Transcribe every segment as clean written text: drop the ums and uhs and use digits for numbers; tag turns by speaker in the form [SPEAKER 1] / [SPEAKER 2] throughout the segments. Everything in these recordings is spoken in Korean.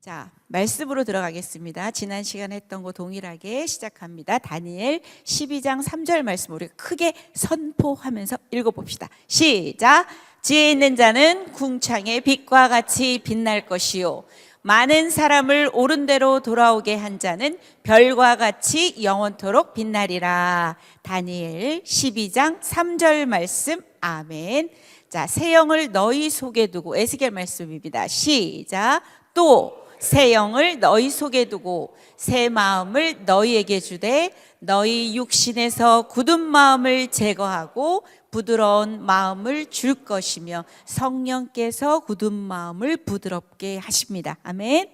[SPEAKER 1] 자, 말씀으로 들어가겠습니다. 지난 시간에 했던 거 동일하게 시작합니다. 다니엘 12장 3절 말씀 우리가 크게 선포하면서 읽어봅시다. 시작! 지혜 있는 자는 궁창의 빛과 같이 빛날 것이요 많은 사람을 옳은 대로 돌아오게 한 자는 별과 같이 영원토록 빛나리라. 다니엘 12장 3절 말씀. 아멘. 자, 새 영을 너희 속에 두고, 에스겔 말씀입니다. 시작! 또 새 영을 너희 속에 두고 새 마음을 너희에게 주되 너희 육신에서 굳은 마음을 제거하고 부드러운 마음을 줄 것이며 성령께서 굳은 마음을 부드럽게 하십니다. 아멘.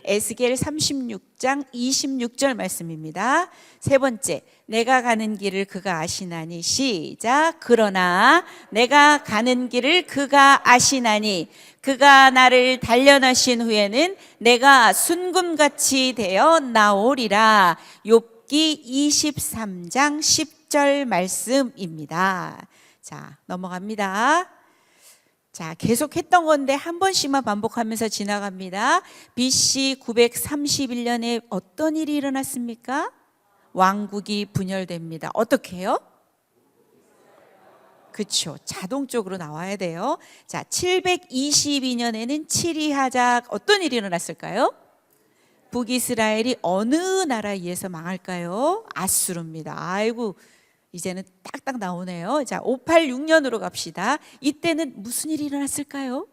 [SPEAKER 1] 에스겔 36장 26절 말씀입니다. 세 번째, 내가 가는 길을 그가 아시나니. 시작! 그러나 내가 가는 길을 그가 아시나니 그가 나를 단련하신 후에는 내가 순금같이 되어 나오리라. 욥기 23장 10절 말씀입니다. 자, 넘어갑니다. 자, 계속 했던 건데 한 번씩만 반복하면서 지나갑니다. BC 931년에 어떤 일이 일어났습니까? 왕국이 분열됩니다. 어떻게 해요? 그렇죠. 자동적으로 나와야 돼요. 자, 722년에는 칠이하작 어떤 일이 일어났을까요? 북이스라엘이 어느 나라에 의해서 망할까요? 아수르입니다. 아이고, 이제는 딱딱 나오네요. 자, 586년으로 갑시다. 이때는 무슨 일이 일어났을까요?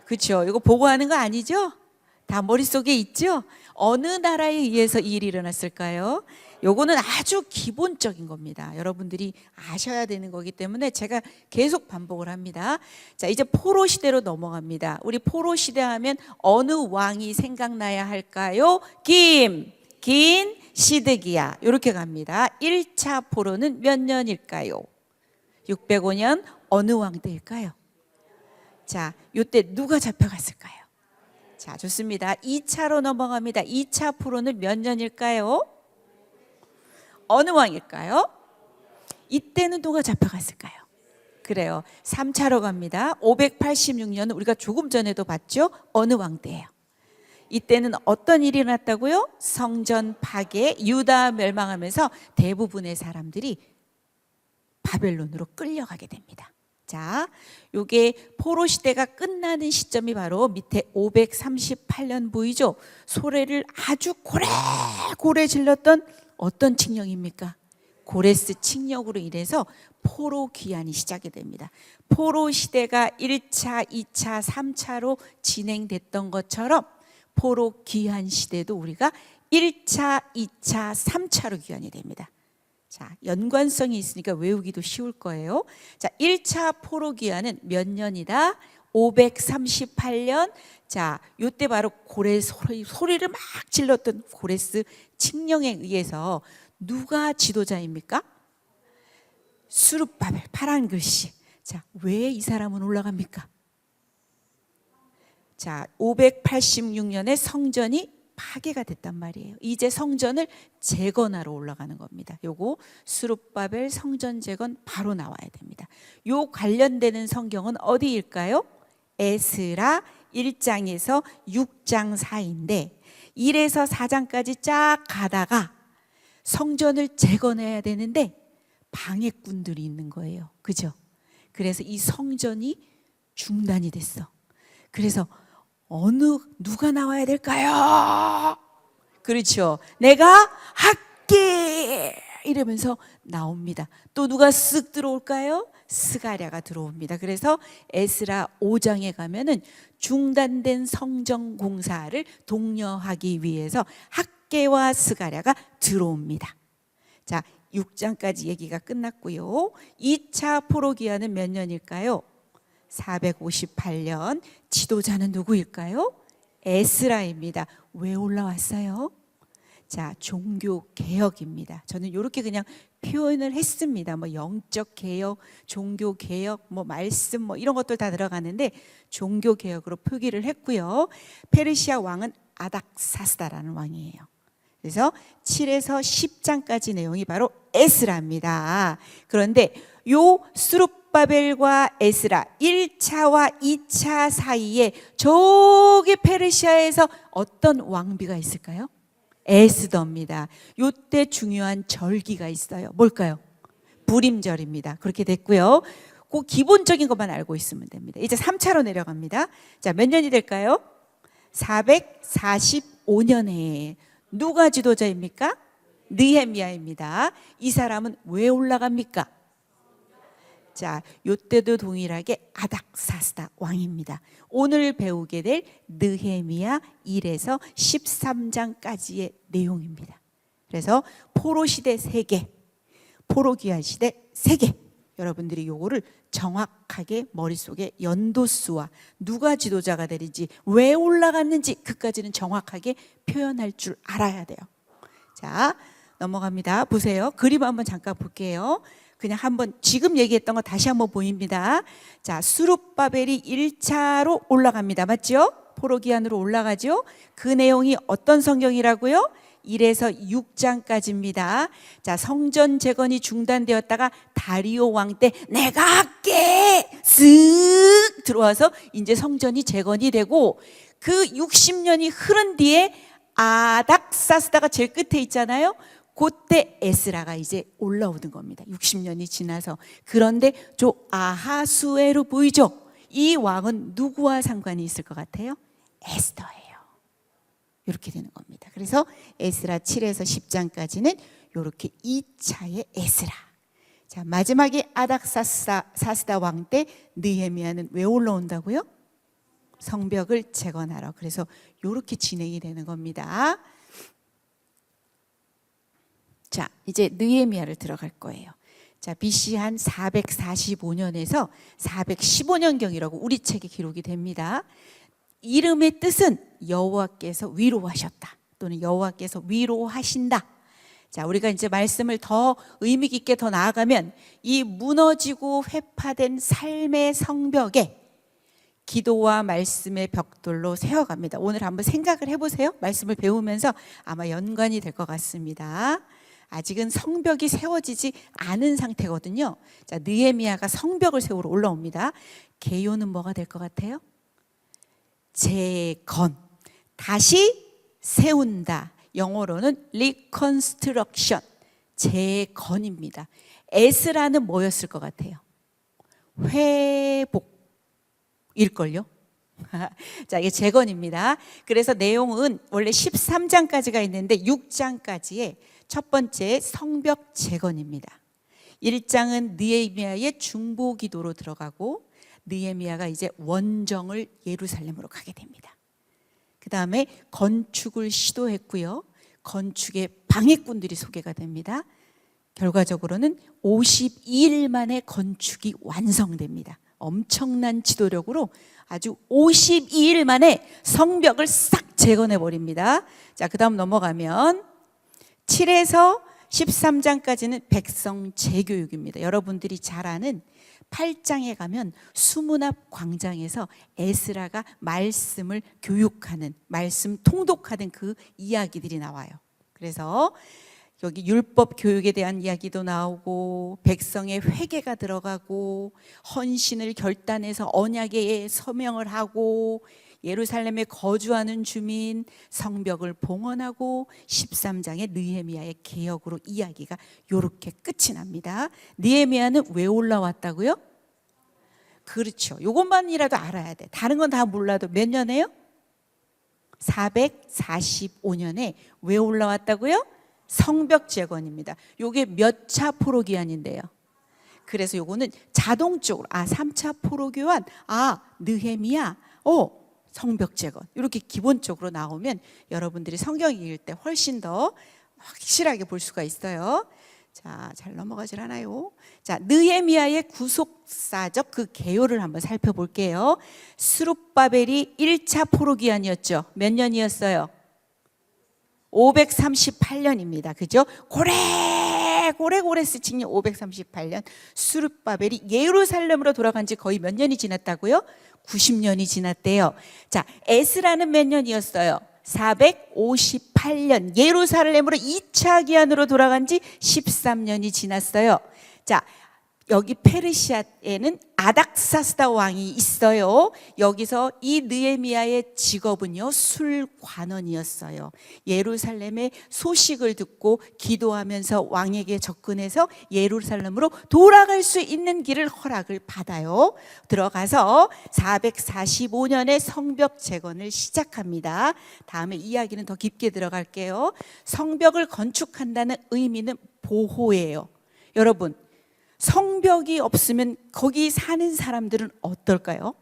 [SPEAKER 1] 그렇죠. 이거 보고 하는 거 아니죠? 다 머릿속에 있죠? 어느 나라에 의해서 이 일이 일어났을까요? 요거는 아주 기본적인 겁니다. 여러분들이 아셔야 되는 거기 때문에 제가 계속 반복을 합니다. 자, 이제 포로 시대로 넘어갑니다. 우리 포로 시대 하면 어느 왕이 생각나야 할까요? 긴 시드기야. 이렇게 갑니다. 1차 포로는 몇 년일까요? 605년 어느 왕 때일까요? 자, 요때 누가 잡혀갔을까요? 자, 좋습니다. 2차로 넘어갑니다. 2차 포로는 몇 년일까요? 어느 왕일까요? 이때는 누가 잡혀갔을까요? 그래요. 3차로 갑니다. 586년은 우리가 조금 전에도 봤죠? 어느 왕 때예요? 이때는 어떤 일이 일어났다고요? 성전 파괴, 유다 멸망하면서 대부분의 사람들이 바벨론으로 끌려가게 됩니다. 자, 요게 포로 시대가 끝나는 시점이 바로 밑에 538년 보이죠? 소래를 아주 고래 질렀던 어떤 칙령입니까? 고레스 칙령으로 인해서 포로 귀환이 시작이 됩니다. 포로 시대가 1차, 2차, 3차로 진행됐던 것처럼 포로 귀환 시대도 우리가 1차, 2차, 3차로 귀환이 됩니다. 자, 연관성이 있으니까 외우기도 쉬울 거예요. 자, 1차 포로 귀환은 몇 년이다? 538년. 자, 요때 바로 소리를 막 질렀던 고레스 칙령에 의해서 누가 지도자입니까? 수룹바벨, 파란 글씨. 자, 왜 이 사람은 올라갑니까? 자, 586년에 성전이 파괴가 됐단 말이에요. 이제 성전을 재건하러 올라가는 겁니다. 요거 수룹바벨 성전 재건 바로 나와야 됩니다. 요 관련되는 성경은 어디일까요? 에스라 1장에서 6장 사이인데 1에서 4장까지 쫙 가다가 성전을 재건해야 되는데 방해꾼들이 있는 거예요. 그죠? 그래서 이 성전이 중단이 됐어. 그래서 누가 나와야 될까요? 그렇죠. 내가 할게 이러면서 나옵니다. 또 누가 쓱 들어올까요? 스가랴가 들어옵니다. 그래서 에스라 5장에 가면은 중단된 성전 공사를 독려하기 위해서 학개와 스가랴가 들어옵니다. 자, 6장까지 얘기가 끝났고요. 2차 포로 귀환은 몇 년일까요? 458년. 지도자는 누구일까요? 에스라입니다. 왜 올라왔어요? 자, 종교 개혁입니다. 저는 이렇게 그냥 표현을 했습니다. 뭐 영적 개혁, 종교 개혁, 뭐 말씀 뭐 이런 것들 다 들어가는데 종교 개혁으로 표기를 했고요. 페르시아 왕은 아닥사스다라는 왕이에요. 그래서 7에서 10장까지 내용이 바로 에스라입니다. 그런데 요 수룹 수룹바벨과 에스라 1차와 2차 사이에 저기 페르시아에서 어떤 왕비가 있을까요? 에스더입니다. 이때 중요한 절기가 있어요. 뭘까요? 불임절입니다. 그렇게 됐고요. 그 기본적인 것만 알고 있으면 됩니다. 이제 3차로 내려갑니다. 자, 몇 년이 될까요? 445년에 누가 지도자입니까? 느헤미야입니다. 이 사람은 왜 올라갑니까? 자, 요때도 동일하게 아닥사스다 왕입니다. 오늘 배우게 될 느헤미야 1에서 13장까지의 내용입니다. 그래서 포로 시대 3개, 포로 귀환 시대 3개. 여러분들이 요거를 정확하게 머릿속에 연도수와 누가 지도자가 되는지 왜 올라갔는지 그까지는 정확하게 표현할 줄 알아야 돼요. 자, 넘어갑니다. 보세요. 그림 한번 잠깐 볼게요. 그냥 한번 지금 얘기했던 거 다시 한번 보입니다. 자, 수룹바벨이 1차로 올라갑니다. 맞죠? 포로기한으로 올라가죠. 그 내용이 어떤 성경이라고요? 1에서 6장까지입니다. 자, 성전 재건이 중단되었다가 다리오 왕 때 내가 할게 쓱 들어와서 이제 성전이 재건이 되고 그 60년이 흐른 뒤에 아닥사스다가 제일 끝에 있잖아요. 그때 에스라가 이제 올라오는 겁니다. 60년이 지나서. 그런데 저 아하수에로 보이죠? 이 왕은 누구와 상관이 있을 것 같아요? 에스더예요. 이렇게 되는 겁니다. 그래서 에스라 7에서 10장까지는 이렇게 2차의 에스라. 자, 마지막에 아닥사스다 왕 때 느헤미야는 왜 올라온다고요? 성벽을 재건하러. 그래서 이렇게 진행이 되는 겁니다. 자, 이제 느헤미야를 들어갈 거예요. 자, BC 한 445년에서 415년경이라고 우리 책에 기록이 됩니다. 이름의 뜻은 여호와께서 위로하셨다 또는 여호와께서 위로하신다. 자, 우리가 이제 말씀을 더 의미 깊게 더 나아가면 이 무너지고 회파된 삶의 성벽에 기도와 말씀의 벽돌로 세워갑니다. 오늘 한번 생각을 해보세요. 말씀을 배우면서 아마 연관이 될 것 같습니다. 아직은 성벽이 세워지지 않은 상태거든요. 자, 느헤미야가 성벽을 세우러 올라옵니다. 개요는 뭐가 될 것 같아요? 재건, 다시 세운다. 영어로는 reconstruction, 재건입니다. 에스라는 뭐였을 것 같아요? 회복일걸요? 자, 이게 재건입니다. 그래서 내용은 원래 13장까지가 있는데 6장까지의 첫 번째 성벽 재건입니다. 1장은 느헤미야의 중보 기도로 들어가고 느헤미야가 이제 원정을 예루살렘으로 가게 됩니다. 그 다음에 건축을 시도했고요. 건축의 방해꾼들이 소개가 됩니다. 결과적으로는 52일 만에 건축이 완성됩니다. 엄청난 지도력으로 아주 52일 만에 성벽을 싹 재건해 버립니다. 자, 그 다음 넘어가면 7에서 13장까지는 백성 재교육입니다. 여러분들이 잘 아는 8장에 가면 수문앞 광장에서 에스라가 말씀을 교육하는, 말씀 통독하는 그 이야기들이 나와요. 그래서 여기 율법 교육에 대한 이야기도 나오고 백성의 회개가 들어가고 헌신을 결단해서 언약에 서명을 하고 예루살렘에 거주하는 주민, 성벽을 봉헌하고 13장의 느헤미야의 개혁으로 이야기가 이렇게 끝이 납니다. 느헤미야는 왜 올라왔다고요? 그렇죠. 이것만이라도 알아야 돼. 다른 건 다 몰라도 몇 년에요? 445년에 왜 올라왔다고요? 성벽 재건입니다. 이게 몇 차 포로기한인데요? 그래서 요거는 자동적으로 3차 포로교환, 느헤미야, 성벽 재건 이렇게 기본적으로 나오면 여러분들이 성경 읽을 때 훨씬 더 확실하게 볼 수가 있어요. 자, 잘 넘어가질 않아요. 자, 느헤미야의 구속사적 그 개요를 한번 살펴볼게요. 스룹바벨이 1차 포로기한이었죠. 몇 년이었어요? 538년입니다. 그죠? 고래 스치니 538년. 스룹바벨이 예루살렘으로 돌아간 지 거의 몇 년이 지났다고요? 90년이 지났대요. 자, 에스라는 몇 년이었어요? 458년. 예루살렘으로 2차 기한으로 돌아간 지 13년이 지났어요. 자, 여기 페르시아에는 아닥사스다 왕이 있어요. 여기서 이 느헤미야의 직업은요, 술관원이었어요. 예루살렘의 소식을 듣고 기도하면서 왕에게 접근해서 예루살렘으로 돌아갈 수 있는 길을 허락을 받아요. 들어가서 445년에 성벽 재건을 시작합니다. 다음에 이야기는 더 깊게 들어갈게요. 성벽을 건축한다는 의미는 보호예요. 여러분, 성벽이 없으면 거기 사는 사람들은 어떨까요?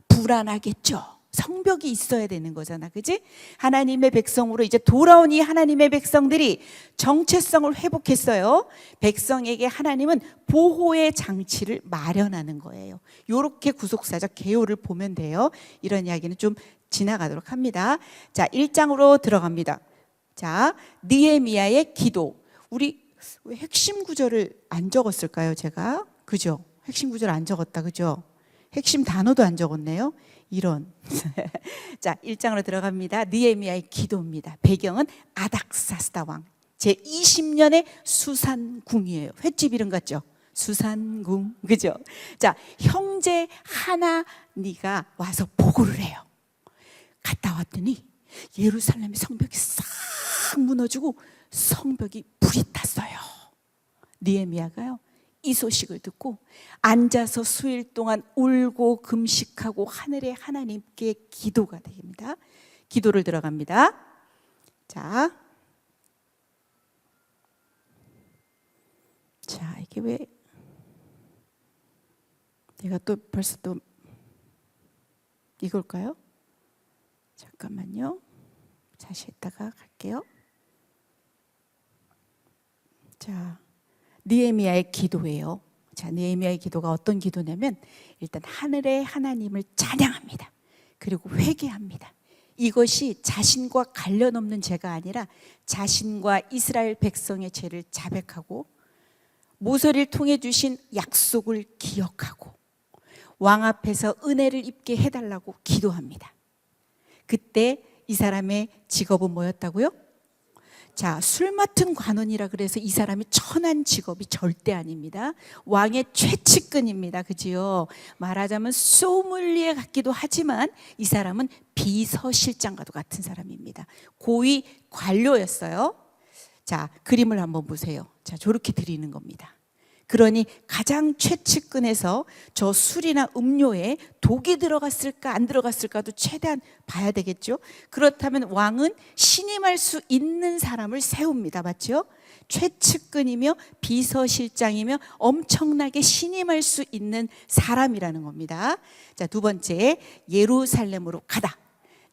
[SPEAKER 1] 불안하겠죠. 성벽이 있어야 되는 거잖아, 그지? 하나님의 백성으로 이제 돌아온 이 하나님의 백성들이 정체성을 회복했어요. 백성에게 하나님은 보호의 장치를 마련하는 거예요. 이렇게 구속사적 개요를 보면 돼요. 이런 이야기는 좀 지나가도록 합니다. 자, 1장으로 들어갑니다. 자, 느헤미야의 기도. 우리 왜 핵심 구절을 안 적었을까요, 제가? 그죠? 핵심 구절 안 적었다, 그죠? 핵심 단어도 안 적었네요. 이런. 자, 1장으로 들어갑니다. 느헤미야의 기도입니다. 배경은 아닥사스다 왕. 제 20년의 수산궁이에요. 횟집 이름 같죠? 수산궁, 그죠? 자, 형제 하나니가 와서 보고를 해요. 갔다 왔더니 예루살렘의 성벽이 싹 무너지고 성벽이 불이 탔어요. 느헤미야가요, 이 소식을 듣고 앉아서 수일 동안 울고 금식하고 하늘의 하나님께 기도가 됩니다. 기도를 들어갑니다. 자, 이게 왜 내가 또 벌써 또 이걸까요? 잠깐만요. 다시 했다가 갈게요. 자, 느헤미야의 기도예요. 자, 느헤미야의 기도가 어떤 기도냐면 일단 하늘의 하나님을 찬양합니다. 그리고 회개합니다. 이것이 자신과 관련 없는 죄가 아니라 자신과 이스라엘 백성의 죄를 자백하고 모세를 통해 주신 약속을 기억하고 왕 앞에서 은혜를 입게 해달라고 기도합니다. 그때 이 사람의 직업은 뭐였다고요? 자, 술 맡은 관원이라 그래서 이 사람이 천한 직업이 절대 아닙니다. 왕의 최측근입니다. 그지요? 말하자면 소믈리에 같기도 하지만 이 사람은 비서실장과도 같은 사람입니다. 고위 관료였어요. 자, 그림을 한번 보세요. 자, 저렇게 드리는 겁니다. 그러니 가장 최측근에서 저 술이나 음료에 독이 들어갔을까 안 들어갔을까도 최대한 봐야 되겠죠. 그렇다면 왕은 신임할 수 있는 사람을 세웁니다. 맞죠? 최측근이며 비서실장이며 엄청나게 신임할 수 있는 사람이라는 겁니다. 자, 두 번째, 예루살렘으로 가다.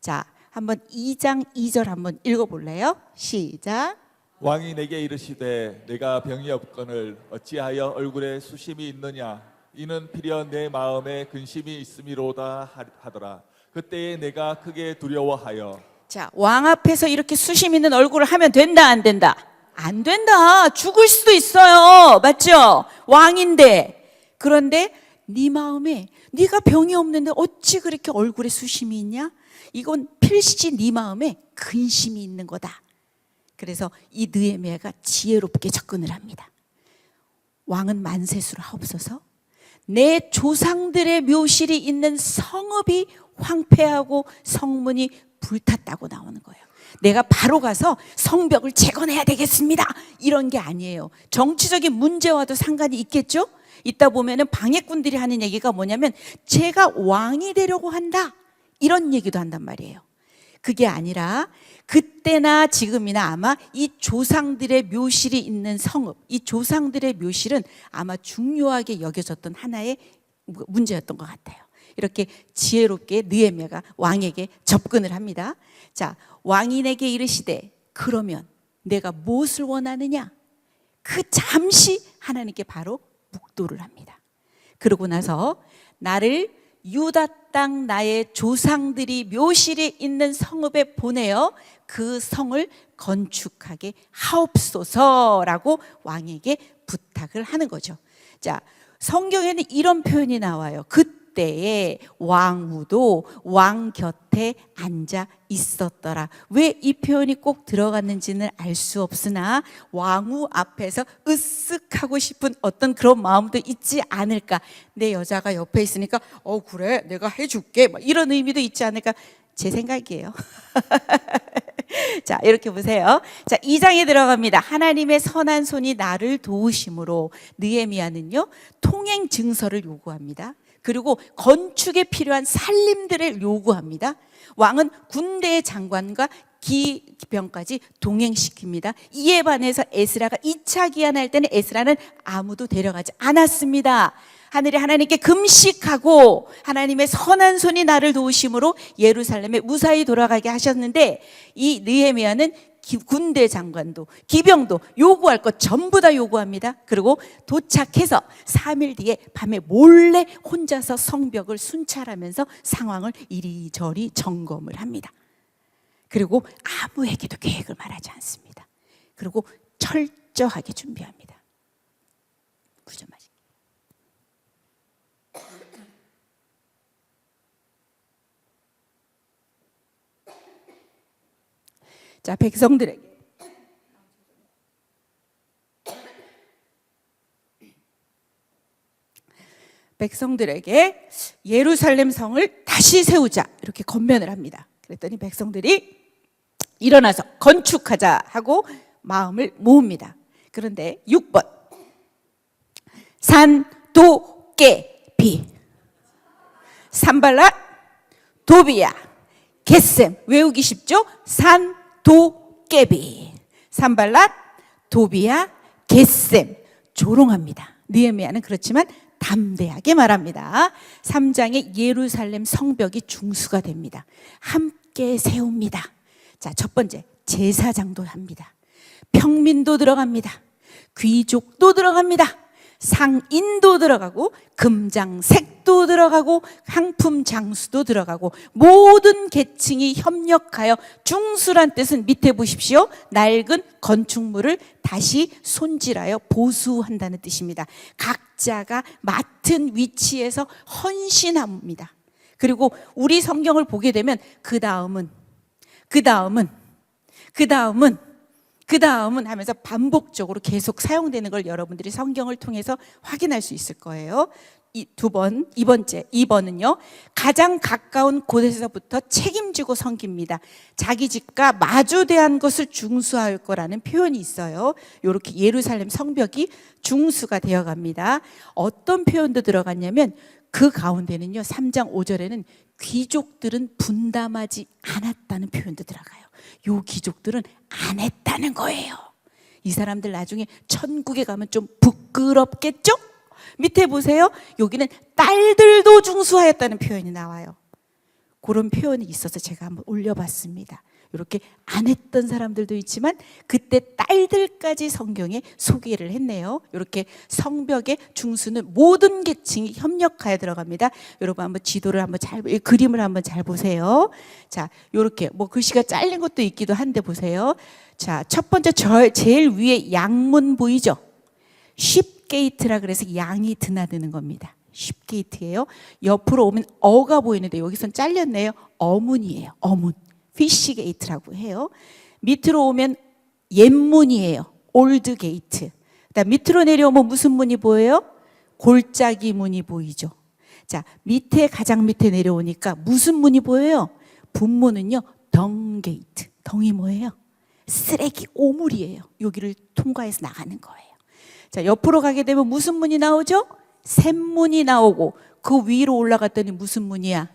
[SPEAKER 1] 자, 한번 2장 2절 한번 읽어볼래요? 시작.
[SPEAKER 2] 왕이 내게 이르시되 내가 병이 없거늘 어찌하여 얼굴에 수심이 있느냐 이는 필연 내 마음에 근심이 있음이로다 하더라. 그때에 내가 크게 두려워하여.
[SPEAKER 1] 자, 왕 앞에서 이렇게 수심 있는 얼굴을 하면 된다 안 된다? 안 된다. 죽을 수도 있어요. 맞죠? 왕인데. 그런데 네 마음에 네가 병이 없는데 어찌 그렇게 얼굴에 수심이 있냐? 이건 필시 네 마음에 근심이 있는 거다. 그래서 이 느헤미야가 지혜롭게 접근을 합니다. 왕은 만세수를 하옵소서. 내 조상들의 묘실이 있는 성읍이 황폐하고 성문이 불탔다고 나오는 거예요. 내가 바로 가서 성벽을 재건해야 되겠습니다. 이런 게 아니에요. 정치적인 문제와도 상관이 있겠죠? 이따 보면은 방해꾼들이 하는 얘기가 뭐냐면 제가 왕이 되려고 한다. 이런 얘기도 한단 말이에요. 그게 아니라 그때나 지금이나 아마 이 조상들의 묘실이 있는 성읍, 이 조상들의 묘실은 아마 중요하게 여겨졌던 하나의 문제였던 것 같아요. 이렇게 지혜롭게 느헤미야가 왕에게 접근을 합니다. 자, 왕이 내게 이르시되 그러면 내가 무엇을 원하느냐? 그 잠시 하나님께 바로 묵도를 합니다. 그러고 나서 나를 유다 땅 나의 조상들이 묘실이 있는 성읍에 보내어 그 성을 건축하게 하옵소서라고 왕에게 부탁을 하는 거죠. 자, 성경에는 이런 표현이 나와요. 그때에 왕후도 왕 곁에 앉아 있었더라. 왜 이 표현이 꼭 들어갔는지는 알 수 없으나 왕후 앞에서 으쓱하고 싶은 어떤 그런 마음도 있지 않을까. 내 여자가 옆에 있으니까 그래 내가 해줄게 막 이런 의미도 있지 않을까. 제 생각이에요. 자, 이렇게 보세요. 자, 2장에 들어갑니다. 하나님의 선한 손이 나를 도우심으로. 느헤미야는요 통행 증서를 요구합니다. 그리고 건축에 필요한 살림들을 요구합니다. 왕은 군대의 장관과 기병까지 동행시킵니다. 이에 반해서 에스라가 2차 기한할 때는 에스라는 아무도 데려가지 않았습니다. 하늘에 하나님께 금식하고 하나님의 선한 손이 나를 도우심으로 예루살렘에 무사히 돌아가게 하셨는데, 이 느헤미야는 군대 장관도 기병도 요구할 것 전부 다 요구합니다. 그리고 도착해서 3일 뒤에 밤에 몰래 혼자서 성벽을 순찰하면서 상황을 이리저리 점검을 합니다. 그리고 아무에게도 계획을 말하지 않습니다. 그리고 철저하게 준비합니다. 9절 맞습니다. 자, 백성들에게 예루살렘 성을 다시 세우자 이렇게 권면을 합니다. 그랬더니 백성들이 일어나서 건축하자 하고 마음을 모읍니다. 그런데 6번 산도깨비 산발랏 도비야 겟셈. 외우기 쉽죠? 산도깨비 산발랏 도비야 겟셈. 조롱합니다. 느헤미야는 그렇지만 담대하게 말합니다. 3장에 예루살렘 성벽이 중수가 됩니다. 함께 세웁니다. 자, 첫 번째 제사장도 합니다. 평민도 들어갑니다. 귀족도 들어갑니다. 상인도 들어가고 금장색도 들어가고 향품 장수도 들어가고 모든 계층이 협력하여 중수란 뜻은 밑에 보십시오. 낡은 건축물을 다시 손질하여 보수한다는 뜻입니다. 각자가 맡은 위치에서 헌신합니다. 그리고 우리 성경을 보게 되면 그 다음은 하면서 반복적으로 계속 사용되는 걸 여러분들이 성경을 통해서 확인할 수 있을 거예요. 2번은요 가장 가까운 곳에서부터 책임지고 섬깁니다. 자기 집과 마주대한 것을 중수할 거라는 표현이 있어요. 이렇게 예루살렘 성벽이 중수가 되어갑니다. 어떤 표현도 들어갔냐면 그 가운데는요 3장 5절에는 귀족들은 분담하지 않았다는 표현도 들어가요. 요 귀족들은 안 했다는 거예요. 이 사람들 나중에 천국에 가면 좀 부끄럽겠죠? 밑에 보세요. 여기는 딸들도 중수하였다는 표현이 나와요. 그런 표현이 있어서 제가 한번 올려봤습니다. 이렇게 안 했던 사람들도 있지만 그때 딸들까지 성경에 소개를 했네요. 이렇게 성벽의 중수는 모든 계층이 협력하여 들어갑니다. 여러분 한번 지도를 한번 그림을 한번 잘 보세요. 자, 이렇게 글씨가 잘린 것도 있기도 한데 보세요. 자, 첫 번째 제일 위에 양문 보이죠? 쉽게이트라 그래서 양이 드나드는 겁니다. 쉽게이트예요. 옆으로 오면 어가 보이는데 여기선 잘렸네요. 어문이에요. 어문. 피시게이트라고 해요. 밑으로 오면 옛문이에요. 올드게이트. 밑으로 내려오면 무슨 문이 보여요? 골짜기 문이 보이죠. 자, 가장 밑에 내려오니까 무슨 문이 보여요? 분문은요 덩게이트. 덩이 뭐예요? 쓰레기 오물이에요. 여기를 통과해서 나가는 거예요. 자, 옆으로 가게 되면 무슨 문이 나오죠? 샘문이 나오고 그 위로 올라갔더니 무슨 문이야?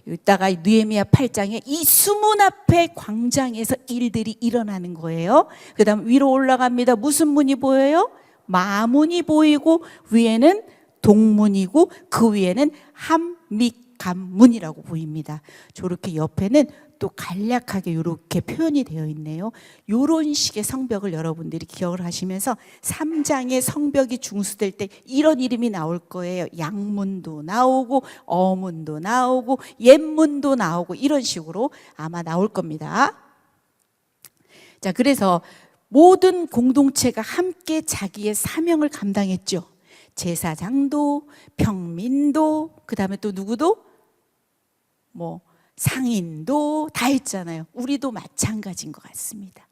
[SPEAKER 1] 이따가 느헤미야 8장에 이 수문 앞에 광장에서 일들이 일어나는 거예요. 그 다음 위로 올라갑니다. 무슨 문이 보여요? 마문이 보이고 위에는 동문이고 그 위에는 함믹감문이라고 보입니다. 저렇게 옆에는 또 간략하게 이렇게 표현이 되어 있네요. 이런 식의 성벽을 여러분들이 기억을 하시면서 3장의 성벽이 중수될 때 이런 이름이 나올 거예요. 양문도 나오고 어문도 나오고 옛문도 나오고 이런 식으로 아마 나올 겁니다. 자, 그래서 모든 공동체가 함께 자기의 사명을 감당했죠. 제사장도, 평민도, 그 다음에 또 누구도? 뭐 상인도 다 했잖아요. 우리도 마찬가지인 것 같습니다.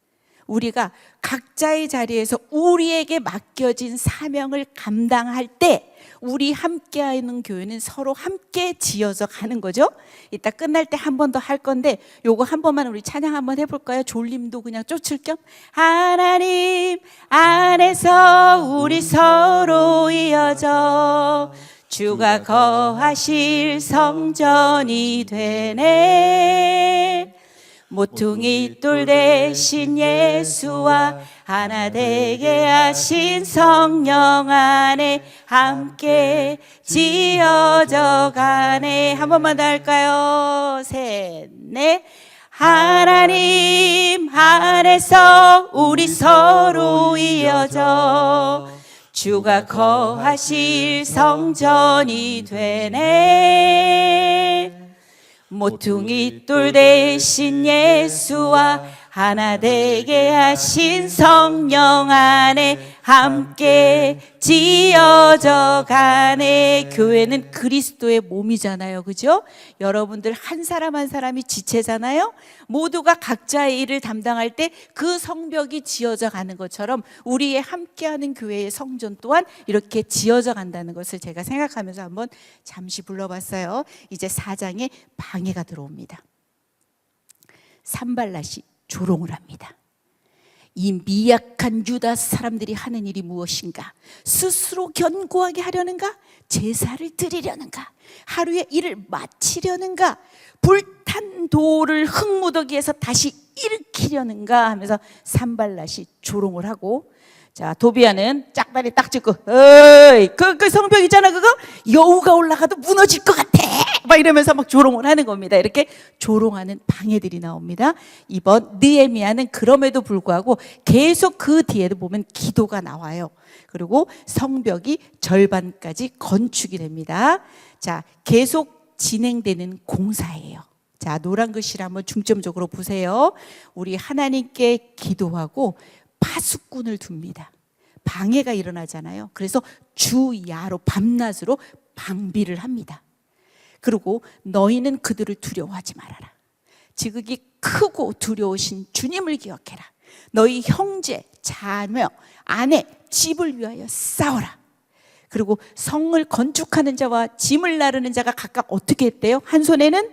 [SPEAKER 1] 우리가 각자의 자리에서 우리에게 맡겨진 사명을 감당할 때 우리 함께하는 교회는 서로 함께 지어져 가는 거죠. 이따 끝날 때 한 번 더 할 건데 요거 한 번만 우리 찬양 한번 해볼까요? 졸림도 그냥 쫓을 겸. 하나님 안에서 우리 서로 이어져 주가 거하실 성전이 되네. 모퉁이 돌 대신 예수와 하나 되게 하신 성령 안에 함께 지어져 가네. 한 번만 더 할까요? 셋, 넷. 하나님 안에서 우리 서로 이어져 주가 거하실 성전이 되네. 모퉁이 돌 대신 예수와 하나 되게 하신 성령 안에 함께 지어져 가네. 교회는 그리스도의 몸이잖아요, 그죠? 여러분들 한 사람 한 사람이 지체잖아요. 모두가 각자의 일을 담당할 때 그 성벽이 지어져 가는 것처럼 우리의 함께하는 교회의 성전 또한 이렇게 지어져 간다는 것을 제가 생각하면서 한번 잠시 불러봤어요. 이제 4장에 방해가 들어옵니다. 산발랏이 조롱을 합니다. 이 미약한 유다 사람들이 하는 일이 무엇인가? 스스로 견고하게 하려는가? 제사를 드리려는가? 하루의 일을 마치려는가? 불탄 돌을 흙무더기에서 다시 일으키려는가? 하면서 산발랏이 조롱을 하고, 자, 도비아는 짝다리 딱 짚고, 어이, 그 성벽 있잖아, 그거? 여우가 올라가도 무너질 것 같아! 막 이러면서 막 조롱을 하는 겁니다. 이렇게 조롱하는 방해들이 나옵니다. 이번 느헤미야는 그럼에도 불구하고 계속 그 뒤에도 보면 기도가 나와요. 그리고 성벽이 절반까지 건축이 됩니다. 자, 계속 진행되는 공사예요. 자, 노란 글씨를 한번 중점적으로 보세요. 우리 하나님께 기도하고 파수꾼을 둡니다. 방해가 일어나잖아요. 그래서 주야로 밤낮으로 방비를 합니다. 그리고 너희는 그들을 두려워하지 말아라. 지극히 크고 두려우신 주님을 기억해라. 너희 형제, 자녀, 아내, 집을 위하여 싸워라. 그리고 성을 건축하는 자와 짐을 나르는 자가 각각 어떻게 했대요? 한 손에는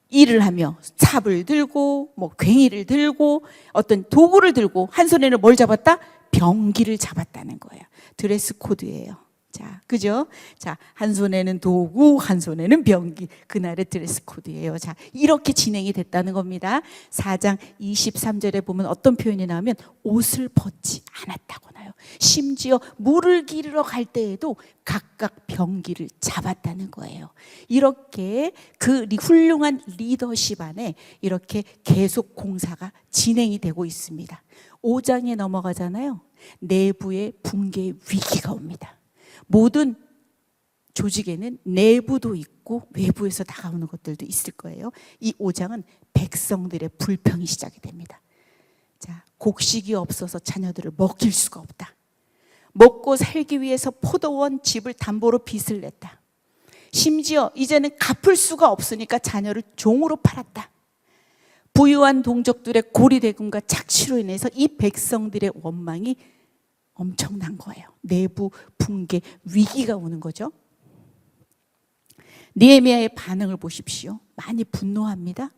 [SPEAKER 1] 일을 하며 삽을 들고 뭐 괭이를 들고 어떤 도구를 들고 한 손에는 뭘 잡았다? 병기를 잡았다는 거예요. 드레스 코드예요. 자, 그죠? 자, 한 손에는 도구, 한 손에는 병기. 그날의 드레스 코드예요. 자, 이렇게 진행이 됐다는 겁니다. 4장 23절에 보면 어떤 표현이 나오면 옷을 벗지 않았다고 나요. 심지어 물을 기르러 갈 때에도 각각 병기를 잡았다는 거예요. 이렇게 그 훌륭한 리더십 안에 이렇게 계속 공사가 진행이 되고 있습니다. 5장에 넘어가잖아요. 내부의 붕괴의 위기가 옵니다. 모든 조직에는 내부도 있고 외부에서 다가오는 것들도 있을 거예요. 이 5장은 백성들의 불평이 시작이 됩니다. 자, 곡식이 없어서 자녀들을 먹일 수가 없다. 먹고 살기 위해서 포도원 집을 담보로 빚을 냈다. 심지어 이제는 갚을 수가 없으니까 자녀를 종으로 팔았다. 부유한 동족들의 고리대금과 착취로 인해서 이 백성들의 원망이 엄청난 거예요. 내부 붕괴 위기가 오는 거죠. 느헤미야의 반응을 보십시오. 많이 분노합니다.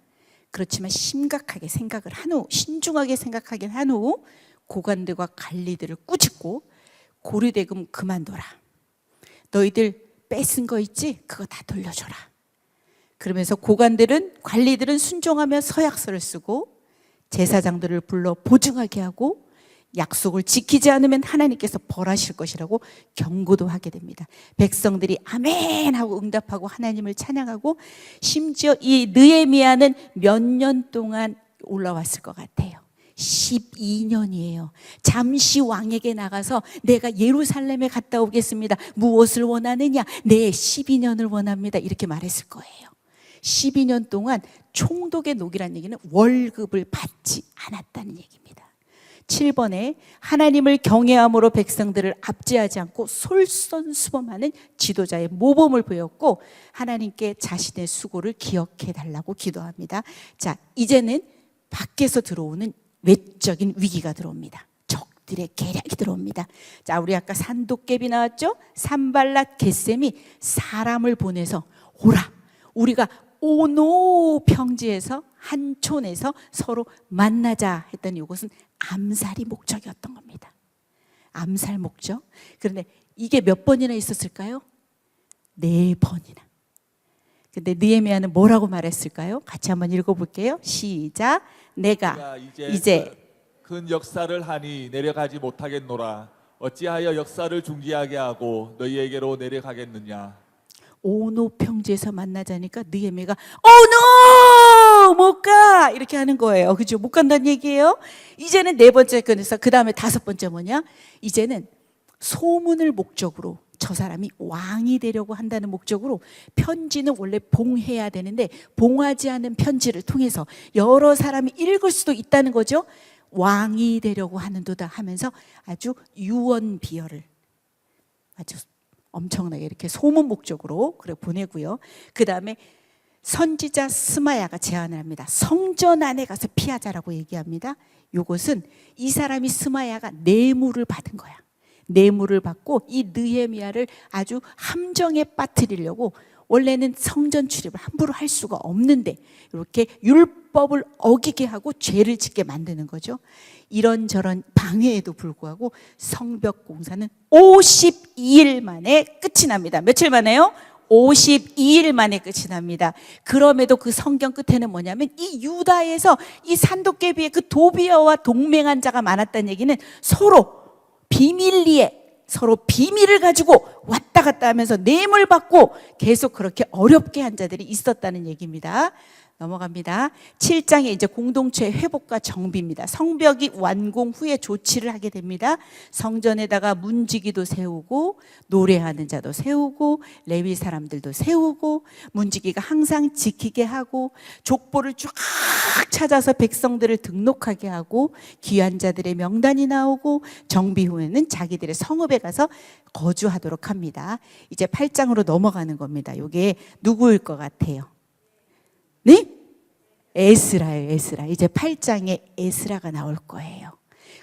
[SPEAKER 1] 그렇지만 심각하게 생각을 한 후, 신중하게 생각하긴 한 후 고관들과 관리들을 꾸짖고 고리대금 그만둬라. 너희들 뺏은 거 있지? 그거 다 돌려줘라. 그러면서 고관들은 관리들은 순종하며 서약서를 쓰고 제사장들을 불러 보증하게 하고 약속을 지키지 않으면 하나님께서 벌하실 것이라고 경고도 하게 됩니다. 백성들이 아멘 하고 응답하고 하나님을 찬양하고 심지어 이 느헤미야는 몇 년 동안 올라왔을 것 같아요. 12년이에요. 잠시 왕에게 나가서 내가 예루살렘에 갔다 오겠습니다. 무엇을 원하느냐? 네, 12년을 원합니다. 이렇게 말했을 거예요. 12년 동안 총독의 녹이라는 얘기는 월급을 받지 않았다는 얘기입니다. 7번에 하나님을 경외함으로 백성들을 압제하지 않고 솔선수범하는 지도자의 모범을 보였고 하나님께 자신의 수고를 기억해 달라고 기도합니다. 자, 이제는 밖에서 들어오는 외적인 위기가 들어옵니다. 적들의 계략이 들어옵니다. 자, 우리 아까 산도깨비 나왔죠? 산발랏 겟셈이 사람을 보내서 오라, 우리가 오노 평지에서 한 촌에서 서로 만나자 했더니 이것은 암살이 목적이었던 겁니다. 암살 목적. 그런데 이게 몇 번이나 있었을까요? 4번이나. 근데 느헤미야는 뭐라고 말했을까요? 같이 한번 읽어볼게요. 시작. 내가 이제
[SPEAKER 2] 큰 역사를 하니 내려가지 못하겠노라. 어찌하여 역사를 중지하게 하고 너희에게로 내려가겠느냐. 오노
[SPEAKER 1] 평지에서 만나자니까 느헤미야가 오노 못 가 이렇게 하는 거예요. 그죠? 못 간다는 얘기예요. 이제는 4번째 끝에서 그 다음에 5번째 뭐냐? 이제는 소문을 목적으로 저 사람이 왕이 되려고 한다는 목적으로 편지는 원래 봉해야 되는데 봉하지 않은 편지를 통해서 여러 사람이 읽을 수도 있다는 거죠. 왕이 되려고 하는도다 하면서 아주 유언비어를 아주 엄청나게 이렇게 소문 목적으로 그래 보내고요. 그 다음에 선지자 스마야가 제안을 합니다. 성전 안에 가서 피하자라고 얘기합니다. 이것은 이 사람이 스마야가 뇌물을 받은 거야. 뇌물을 받고 이 느헤미야를 아주 함정에 빠뜨리려고 원래는 성전 출입을 함부로 할 수가 없는데 이렇게 율법을 어기게 하고 죄를 짓게 만드는 거죠. 이런저런 방해에도 불구하고 성벽 공사는 52일 만에 끝이 납니다. 며칠 만에요? 52일 만에 끝이 납니다. 그럼에도 그 성경 끝에는 뭐냐면 이 유다에서 이 산도깨비의 그 도비어와 동맹한 자가 많았다는 얘기는 서로 비밀리에 서로 비밀을 가지고 왔다 갔다 하면서 뇌물 받고 계속 그렇게 어렵게 한 자들이 있었다는 얘기입니다. 넘어갑니다. 7장에 이제 공동체 회복과 정비입니다. 성벽이 완공 후에 조치를 하게 됩니다. 성전에다가 문지기도 세우고 노래하는 자도 세우고 레위 사람들도 세우고 문지기가 항상 지키게 하고 족보를 쫙 찾아서 백성들을 등록하게 하고 귀한 자들의 명단이 나오고 정비 후에는 자기들의 성읍에 가서 거주하도록 합니다. 이제 8장으로 넘어가는 겁니다. 이게 누구일 것 같아요? 네? 에스라예요. 에스라. 이제 8장에 에스라가 나올 거예요.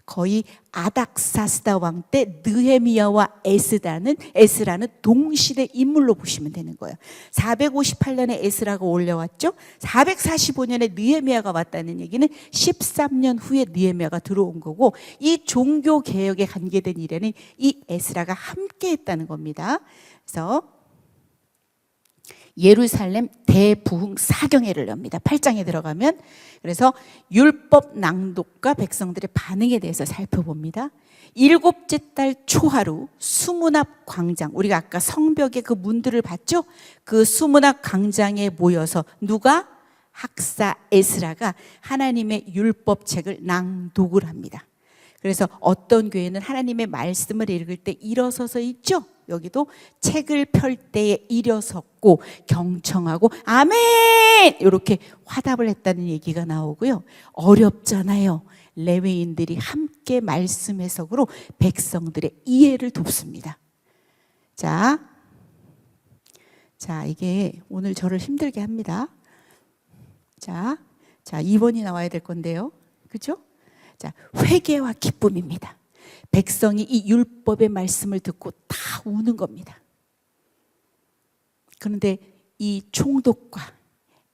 [SPEAKER 1] 거의 아닥사스다 왕 때 느헤미야와 에스라는 동시대 인물로 보시면 되는 거예요. 458년에 에스라가 올려왔죠. 445년에 느헤미야가 왔다는 얘기는 13년 후에 느헤미야가 들어온 거고 이 종교 개혁에 관계된 일에는 이 에스라가 함께 했다는 겁니다. 그래서 예루살렘 대부흥 사경회를 엽니다. 8장에 들어가면. 그래서 율법 낭독과 백성들의 반응에 대해서 살펴봅니다. 7째 달 초하루 수문앞 광장, 우리가 아까 성벽의 그 문들을 봤죠? 그 수문앞 광장에 모여서 누가? 학사 에스라가 하나님의 율법책을 낭독을 합니다. 그래서 어떤 교회는 하나님의 말씀을 읽을 때 일어서서 읽죠. 여기도 책을 펼 때에 일어섰고 경청하고 아멘 이렇게 화답을 했다는 얘기가 나오고요. 어렵잖아요. 레위인들이 함께 말씀 해석으로 백성들의 이해를 돕습니다. 자, 이게 오늘 저를 힘들게 합니다. 자, 2번이 나와야 될 건데요. 그죠? 자, 회개와 기쁨입니다. 백성이 이 율법의 말씀을 듣고 다 우는 겁니다. 그런데 이 총독과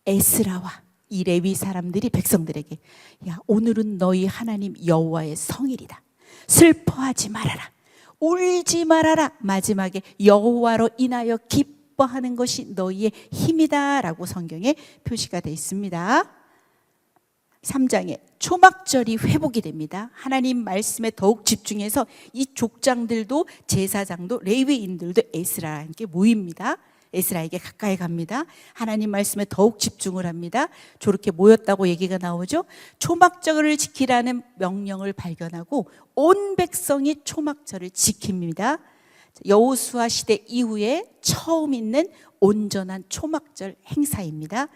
[SPEAKER 1] 에스라와 이 레위 사람들이 백성들에게 야, 오늘은 너희 하나님 여호와의 성일이다. 슬퍼하지 말아라. 울지 말아라. 마지막에 여호와로 인하여 기뻐하는 것이 너희의 힘이다 라고 성경에 표시가 되어 있습니다. 3장에 초막절이 회복이 됩니다. 하나님 말씀에 더욱 집중해서 이 족장들도 제사장도 레위인들도 에스라와 함께 모입니다. 에스라에게 가까이 갑니다. 하나님 말씀에 더욱 집중을 합니다. 저렇게 모였다고 얘기가 나오죠. 초막절을 지키라는 명령을 발견하고 온 백성이 초막절을 지킵니다. 여호수아 시대 이후에 처음 있는 온전한 초막절 행사입니다.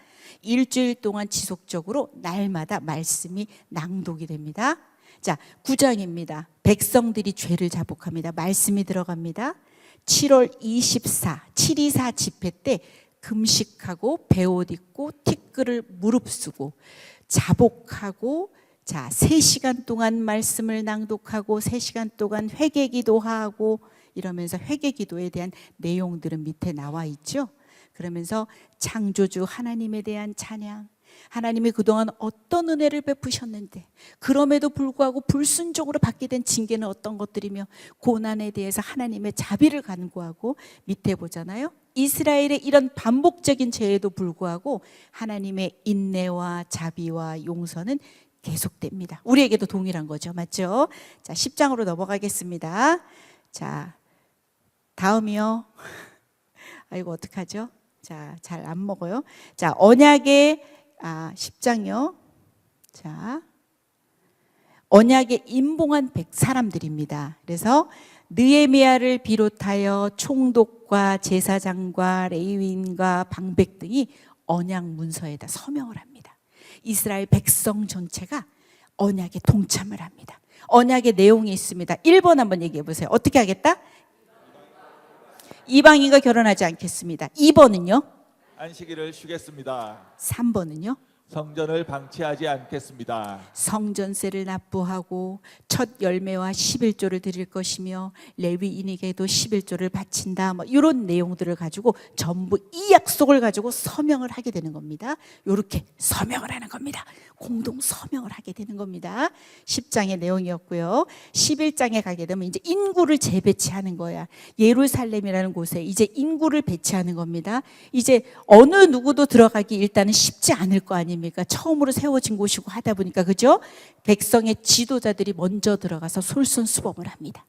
[SPEAKER 1] 일주일 동안 지속적으로 날마다 말씀이 낭독이 됩니다. 자, 9장입니다. 백성들이 죄를 자복합니다. 말씀이 들어갑니다. 7월 24, 724 집회 때 금식하고 베옷 입고 티끌을 무릅쓰고 자복하고, 자, 3시간 동안 말씀을 낭독하고 3시간 동안 회개 기도하고 이러면서 회개 기도에 대한 내용들은 밑에 나와 있죠. 그러면서 창조주 하나님에 대한 찬양, 하나님이 그동안 어떤 은혜를 베푸셨는데 그럼에도 불구하고 불순종으로 받게 된 징계는 어떤 것들이며 고난에 대해서 하나님의 자비를 간구하고, 밑에 보잖아요. 이스라엘의 이런 반복적인 죄에도 불구하고 하나님의 인내와 자비와 용서는 계속됩니다. 우리에게도 동일한 거죠. 맞죠? 자, 10장으로 넘어가겠습니다. 자, 다음이요. 아이고, 어떡하죠? 자, 잘 안 먹어요. 자, 언약의 10장이요. 자, 언약에 임봉한 사람들입니다. 그래서 느헤미야를 비롯하여 총독과 제사장과 레위인과 방백 등이 언약 문서에다 서명을 합니다. 이스라엘 백성 전체가 언약에 동참을 합니다. 언약의 내용이 있습니다. 1번 한번 얘기해 보세요. 어떻게 하겠다? 이방인과 결혼하지 않겠습니다. 2번은요?
[SPEAKER 2] 안식일을 쉬겠습니다.
[SPEAKER 1] 3번은요?
[SPEAKER 2] 성전을 방치하지 않겠습니다.
[SPEAKER 1] 성전세를 납부하고 첫 열매와 11조를 드릴 것이며 레위인에게도 11조를 바친다. 뭐 이런 내용들을 가지고 전부 이 약속을 가지고 서명을 하게 되는 겁니다. 이렇게 서명을 하는 겁니다. 공동 서명을 하게 되는 겁니다. 10장의 내용이었고요. 11장에 가게 되면 이제 인구를 재배치하는 거야. 예루살렘이라는 곳에 이제 인구를 배치하는 겁니다. 이제 어느 누구도 들어가기 일단은 쉽지 않을 거 아닙니까? 처음으로 세워진 곳이고 하다 보니까, 그죠? 백성의 지도자들이 먼저 들어가서 솔선수범을 합니다.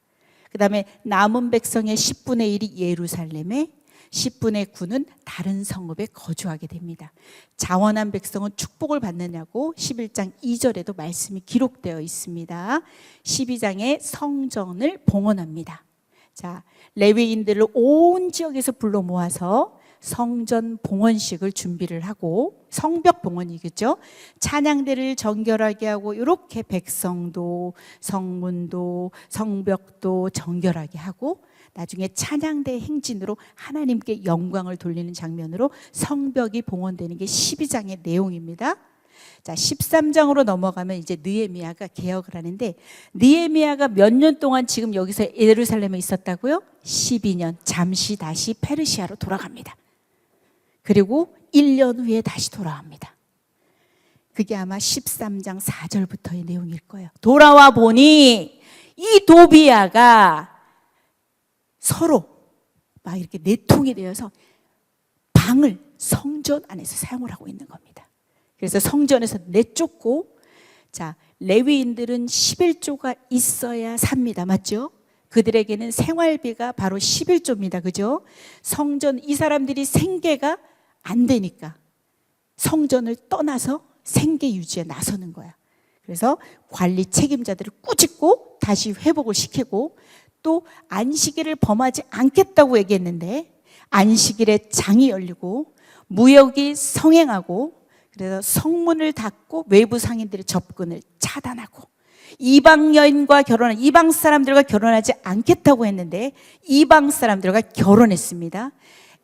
[SPEAKER 1] 그 다음에 남은 백성의 10분의 1이 예루살렘에, 10분의 9는 다른 성읍에 거주하게 됩니다. 자원한 백성은 축복을 받느냐고 11장 2절에도 말씀이 기록되어 있습니다. 12장에 성전을 봉헌합니다. 자, 레위인들을 온 지역에서 불러 모아서 성전 봉헌식을 준비를 하고, 성벽 봉헌이겠죠. 찬양대를 정결하게 하고 이렇게 백성도 성문도 성벽도 정결하게 하고, 나중에 찬양대 행진으로 하나님께 영광을 돌리는 장면으로 성벽이 봉헌되는 게 12장의 내용입니다. 자, 13장으로 넘어가면 이제 느헤미야가 개혁을 하는데, 느헤미야가 몇 년 동안 지금 여기서 예루살렘에 있었다고요? 12년. 잠시 다시 페르시아로 돌아갑니다. 그리고 1년 후에 다시 돌아옵니다. 그게 아마 13장 4절부터의 내용일 거예요. 돌아와 보니 이 도비야가 서로 막 이렇게 내통이 되어서 방을 성전 안에서 사용을 하고 있는 겁니다. 그래서 성전에서 내쫓고, 자, 레위인들은 11조가 있어야 삽니다. 맞죠? 그들에게는 생활비가 바로 11조입니다. 그죠? 성전, 이 사람들이 생계가 안 되니까 성전을 떠나서 생계 유지에 나서는 거야. 그래서 관리 책임자들을 꾸짖고 다시 회복을 시키고, 또 안식일을 범하지 않겠다고 얘기했는데 안식일에 장이 열리고 무역이 성행하고, 그래서 성문을 닫고 외부 상인들의 접근을 차단하고, 이방 여인과 결혼한, 이방 사람들과 결혼하지 않겠다고 했는데 이방 사람들과 결혼했습니다.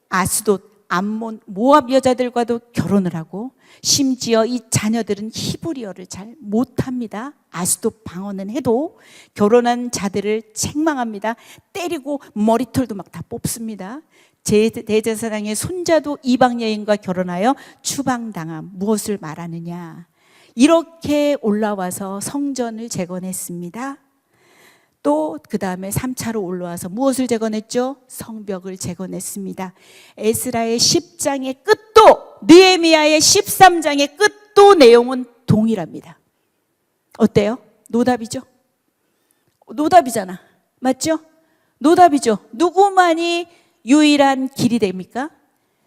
[SPEAKER 1] 아스돗, 암몬, 모압 여자들과도 결혼을 하고, 심지어 이 자녀들은 히브리어를 잘 못합니다. 아스돗 방언은 해도 결혼한 자들을 책망합니다. 때리고 머리털도 막 다 뽑습니다. 대제사장의 손자도 이방 여인과 결혼하여 추방당함. 무엇을 말하느냐? 이렇게 올라와서 성전을 재건했습니다. 또 그 다음에 3차로 올라와서 무엇을 재건했죠? 성벽을 재건했습니다. 에스라의 10장의 끝도 느헤미야의 13장의 끝도 내용은 동일합니다. 어때요? 노답이죠? 노답이잖아. 맞죠? 노답이죠. 누구만이 유일한 길이 됩니까?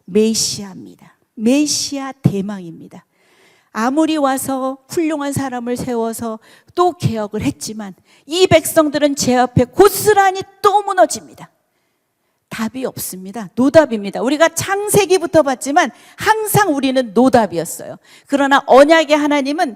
[SPEAKER 1] 메시아입니다. 메시아 대망입니다. 아무리 와서 훌륭한 사람을 세워서 또 개혁을 했지만 이 백성들은 제 앞에 고스란히 또 무너집니다. 답이 없습니다. 노답입니다. 우리가 창세기부터 봤지만 항상 우리는 노답이었어요. 그러나 언약의 하나님은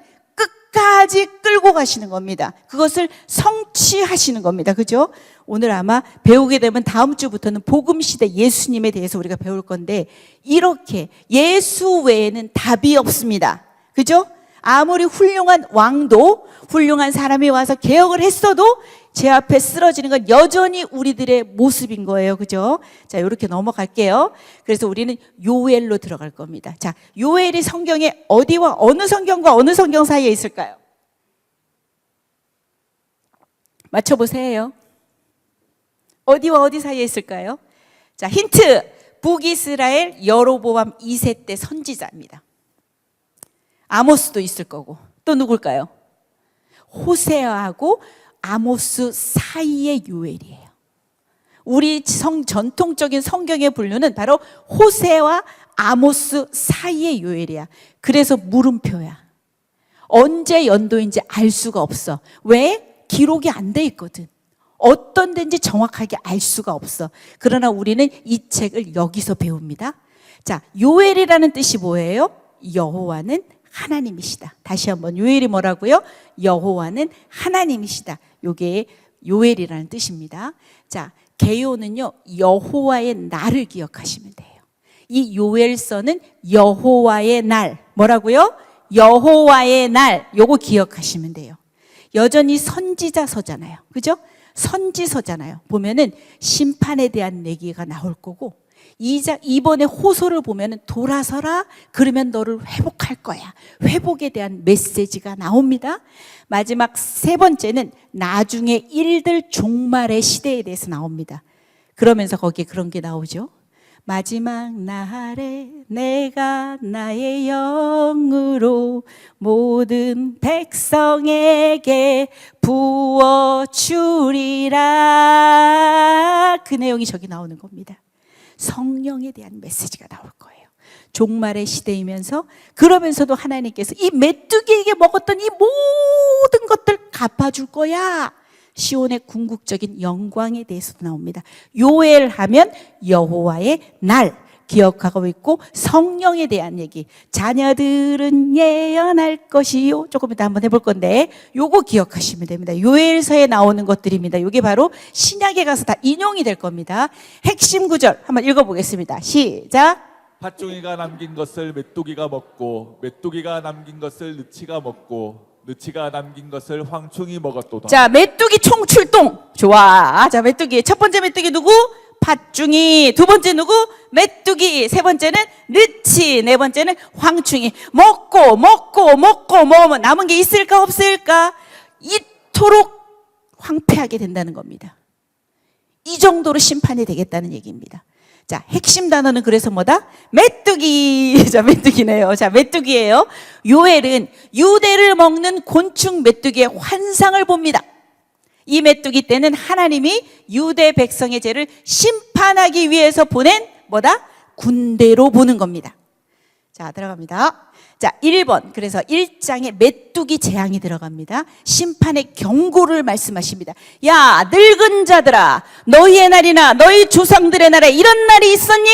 [SPEAKER 1] 끝까지 끌고 가시는 겁니다. 그것을 성취하시는 겁니다. 그죠? 오늘 아마 배우게 되면 다음 주부터는 복음시대 예수님에 대해서 우리가 배울 건데, 이렇게 예수 외에는 답이 없습니다. 그죠? 아무리 훌륭한 왕도, 훌륭한 사람이 와서 개혁을 했어도 제 앞에 쓰러지는 건 여전히 우리들의 모습인 거예요. 그죠? 자, 이렇게 넘어갈게요. 그래서 우리는 요엘로 들어갈 겁니다. 자, 요엘이 성경에 어디와 어느 성경과 어느 성경 사이에 있을까요? 맞춰보세요. 어디와 어디 사이에 있을까요? 자, 힌트. 북이스라엘 여로보암 2세 때 선지자입니다. 아모스도 있을 거고, 또 누굴까요? 호세아하고 아모스 사이의 요엘이에요. 우리 전통적인 성경의 분류는 바로 호세와 아모스 사이의 요엘이야. 그래서 물음표야. 언제 연도인지 알 수가 없어. 왜? 기록이 안 돼 있거든. 어떤 데인지 정확하게 알 수가 없어. 그러나 우리는 이 책을 여기서 배웁니다. 자, 요엘이라는 뜻이 뭐예요? 여호와는 하나님이시다. 다시 한번, 요엘이 뭐라고요? 여호와는 하나님이시다. 요게 요엘이라는 뜻입니다. 자, 개요는요, 여호와의 날을 기억하시면 돼요. 이 요엘서는 여호와의 날, 뭐라고요? 여호와의 날, 요거 기억하시면 돼요. 여전히 선지자서잖아요. 그죠? 선지서잖아요. 보면은 심판에 대한 얘기가 나올 거고, 이번에 호소를 보면은 돌아서라, 그러면 너를 회복할 거야. 회복에 대한 메시지가 나옵니다. 마지막 세 번째는 나중에 일들 종말의 시대에 대해서 나옵니다. 그러면서 거기에 그런 게 나오죠. 마지막 날에 내가 나의 영으로 모든 백성에게 부어주리라. 그 내용이 저기 나오는 겁니다. 성령에 대한 메시지가 나올 거예요. 종말의 시대이면서, 그러면서도 하나님께서 이 메뚜기에게 먹었던 이 모든 것들 갚아줄 거야. 시온의 궁극적인 영광에 대해서도 나옵니다. 요엘 하면 여호와의 날 기억하고 있고, 성령에 대한 얘기, 자녀들은 예언할 것이요. 조금 이따 한번 해볼 건데 요거 기억하시면 됩니다. 요엘서에 나오는 것들입니다. 요게 바로 신약에 가서 다 인용이 될 겁니다. 핵심 구절 한번 읽어보겠습니다. 시작.
[SPEAKER 2] 팥종이가 남긴 것을 메뚜기가 먹고, 메뚜기가 남긴 것을 느치가 먹고, 느치가 남긴 것을 황충이 먹었도다.
[SPEAKER 1] 자, 메뚜기 총 출동. 좋아. 자, 메뚜기 첫 번째 메뚜기 누구? 팥중이. 두 번째 누구? 메뚜기. 세 번째는 느치. 네 번째는 황충이. 먹고 먹으면 남은 게 있을까 없을까? 이토록 황폐하게 된다는 겁니다. 이 정도로 심판이 되겠다는 얘기입니다. 자, 핵심 단어는 그래서 뭐다? 메뚜기. 자, 메뚜기네요. 자, 메뚜기예요. 요엘은 유대를 먹는 곤충 메뚜기의 환상을 봅니다. 이 메뚜기 때는 하나님이 유대 백성의 죄를 심판하기 위해서 보낸 뭐다? 군대로 보는 겁니다. 자, 들어갑니다. 자, 1번. 그래서 1장에 메뚜기 재앙이 들어갑니다. 심판의 경고를 말씀하십니다. 야, 늙은 자들아, 너희의 날이나 너희 조상들의 날에 이런 날이 있었니?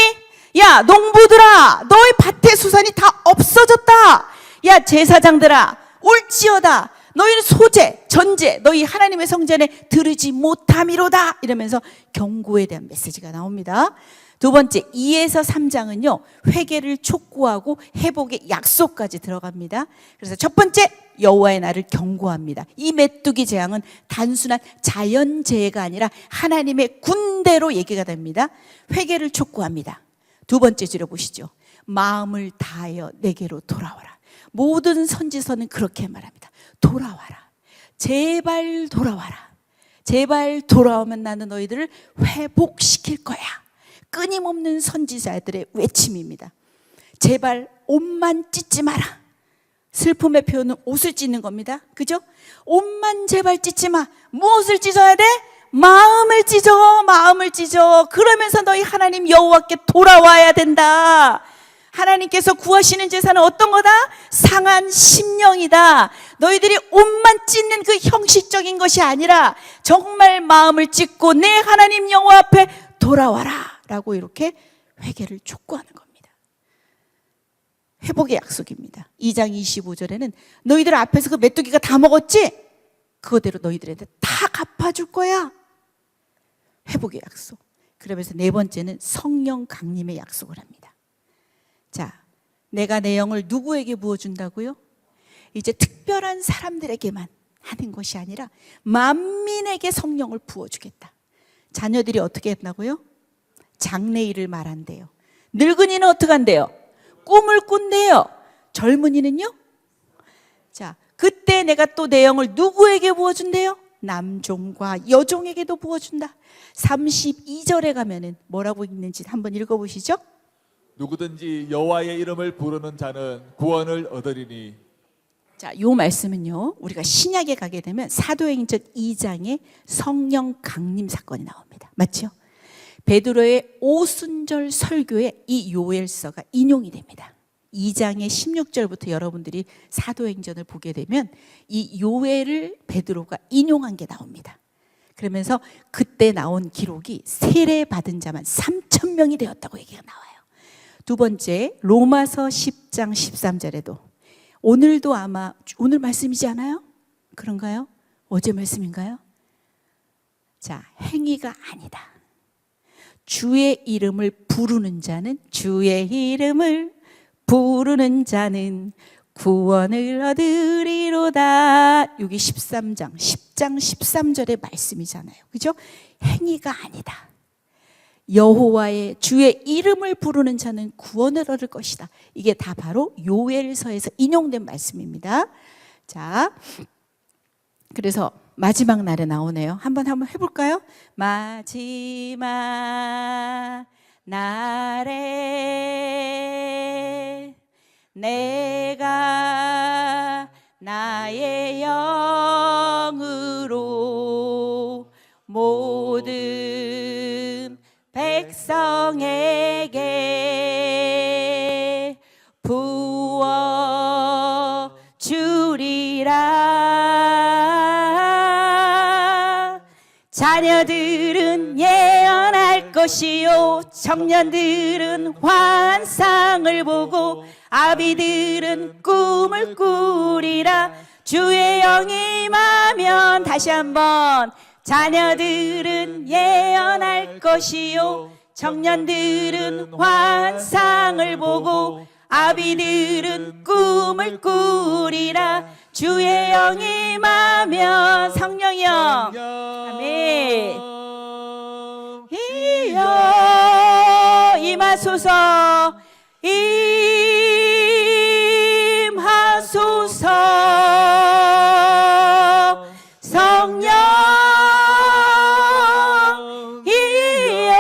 [SPEAKER 1] 야, 농부들아, 너희 밭의 수산이 다 없어졌다. 야, 제사장들아, 올지어다. 너희는 소재, 전제, 너희 하나님의 성전에 들으지 못함이로다. 이러면서 경고에 대한 메시지가 나옵니다. 두 번째, 2에서 3장은요, 회개를 촉구하고 회복의 약속까지 들어갑니다. 그래서 첫 번째, 여호와의 날을 경고합니다. 이 메뚜기 재앙은 단순한 자연재해가 아니라 하나님의 군대로 얘기가 됩니다. 회개를 촉구합니다. 두 번째 줄여 보시죠. 마음을 다하여 내게로 돌아와라. 모든 선지서는 그렇게 말합니다. 돌아와라. 제발 돌아와라. 제발 돌아오면 나는 너희들을 회복시킬 거야. 끊임없는 선지자들의 외침입니다. 제발 옷만 찢지 마라. 슬픔의 표현은 옷을 찢는 겁니다. 그죠? 옷만 제발 찢지 마. 무엇을 찢어야 돼? 마음을 찢어. 마음을 찢어. 그러면서 너희 하나님 여호와께 돌아와야 된다. 하나님께서 구하시는 제사는 어떤 거다? 상한 심령이다. 너희들이 옷만 찢는 그 형식적인 것이 아니라 정말 마음을 찢고 내 하나님 여호와 앞에 돌아와라 라고 이렇게 회개를 촉구하는 겁니다. 회복의 약속입니다. 2장 25절에는 너희들 앞에서 그 메뚜기가 다 먹었지? 그거대로 너희들한테 다 갚아줄 거야. 회복의 약속. 그러면서 네 번째는 성령 강림의 약속을 합니다. 자, 내가 내 영을 누구에게 부어준다고요? 이제 특별한 사람들에게만 하는 것이 아니라 만민에게 성령을 부어주겠다. 자녀들이 어떻게 했다고요? 장래일을 말한대요. 늙은이는 어떻게 한대요? 꿈을 꾼대요. 젊은이는요? 자, 그때 내가 또 내 영을 누구에게 부어준대요? 남종과 여종에게도 부어준다. 32절에 가면은 뭐라고 읽는지 한번 읽어보시죠.
[SPEAKER 2] 누구든지 여호와의 이름을 부르는 자는 구원을 얻으리니.
[SPEAKER 1] 자, 요 말씀은요, 우리가 신약에 가게 되면 사도행전 2장에 성령 강림 사건이 나옵니다. 맞죠? 베드로의 오순절 설교에 이 요엘서가 인용이 됩니다. 2장의 16절부터 여러분들이 사도행전을 보게 되면 이 요엘을 베드로가 인용한 게 나옵니다. 그러면서 그때 나온 기록이 세례받은 자만 3,000명이 되었다고 얘기가 나와요. 두 번째, 로마서 10장 13절에도 오늘도 아마 오늘 말씀이지 않아요? 그런가요? 어제 말씀인가요? 자, 행위가 아니다. 주의 이름을 부르는 자는, 주의 이름을 부르는 자는 구원을 얻으리로다. 여기 10장 13절의 말씀이잖아요. 그죠? 행위가 아니다. 여호와의 주의 이름을 부르는 자는 구원을 얻을 것이다. 이게 다 바로 요엘서에서 인용된 말씀입니다. 자, 그래서 마지막 날에 나오네요. 한번 해볼까요? 마지막 날에 내가 나의 영으로 모든 백성에게 부어 주리라. 자녀들은 예언할 것이요 청년들은 환상을 보고 아비들은 꿈을 꾸리라. 주의 영이 임하면, 다시 한번, 자녀들은 예언할 것이요 청년들은 환상을 보고 아비들은 꿈을 꾸리라. 주의 영이 임하면, 성령이여, 아멘, 이여 임하소서, 임하소서. 성령 이여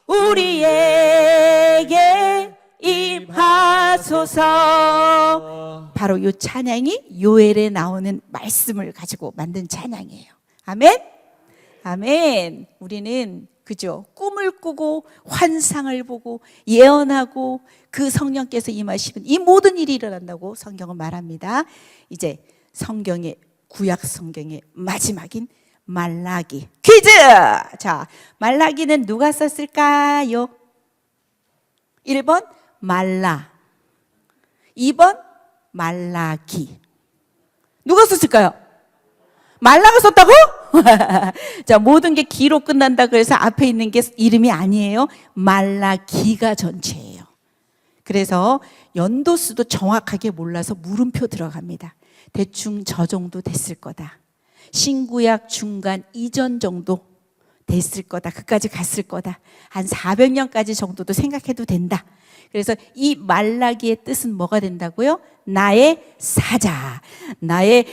[SPEAKER 1] 우리에게 임하소서. 바로 이 찬양이 요엘에 나오는 말씀을 가지고 만든 찬양이에요. 아멘? 아멘. 우리는 그죠? 꿈을 꾸고 환상을 보고 예언하고 그 성령께서 임하시면 이 모든 일이 일어난다고 성경은 말합니다. 이제 성경의, 구약 성경의 마지막인 말라기 퀴즈! 자, 말라기는 누가 썼을까요? 1번 말라, 2번 말라기. 누가 썼을까요? 말라가 썼다고? 자, 모든 게 기로 끝난다 그래서 앞에 있는 게 이름이 아니에요. 말라기가 전체예요. 그래서 연도수도 정확하게 몰라서 물음표 들어갑니다. 대충 저 정도 됐을 거다. 신구약 중간 이전 정도 됐을 거다. 그까지 갔을 거다. 한 400년까지 정도도 생각해도 된다. 그래서 이 말라기의 뜻은 뭐가 된다고요? 나의 사자, 나의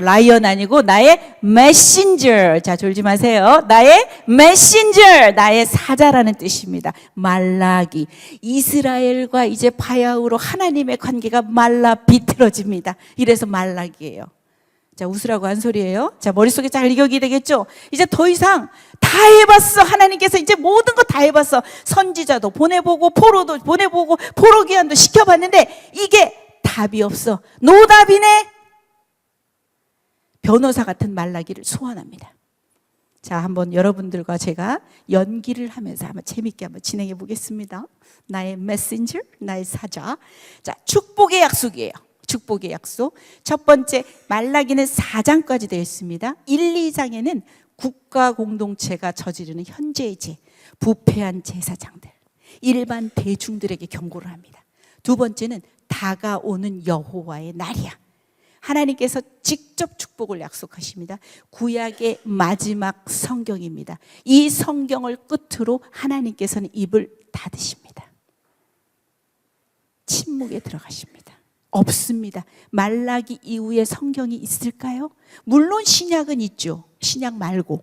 [SPEAKER 1] 라이언 아니고 나의 메신저. 자, 졸지 마세요. 나의 메신저, 나의 사자라는 뜻입니다. 말라기. 이스라엘과 이제 바야흐로 하나님의 관계가 말라 비틀어집니다. 이래서 말라기예요. 자, 웃으라고 한 소리예요. 자, 머릿속에 잘 기억이 되겠죠? 이제 더 이상 다 해봤어. 하나님께서 이제 모든 거 다 해봤어. 선지자도 보내보고 포로도 보내보고 포로기한도 시켜봤는데 이게 답이 없어. 노답이네. 변호사 같은 말라기를 소원합니다. 자, 한번 여러분들과 제가 연기를 하면서 한번 재밌게 한번 진행해 보겠습니다. 나의 메신저, 나의 사자. 자, 축복의 약속이에요. 축복의 약속. 첫 번째, 말라기는 4장까지 되어 있습니다. 1, 2장에는 국가 공동체가 저지르는 현재의 죄, 부패한 제사장들, 일반 대중들에게 경고를 합니다. 두 번째는 다가오는 여호와의 날이야. 하나님께서 직접 축복을 약속하십니다. 구약의 마지막 성경입니다. 이 성경을 끝으로 하나님께서는 입을 닫으십니다. 침묵에 들어가십니다. 없습니다. 말라기 이후에 성경이 있을까요? 물론 신약은 있죠. 신약 말고.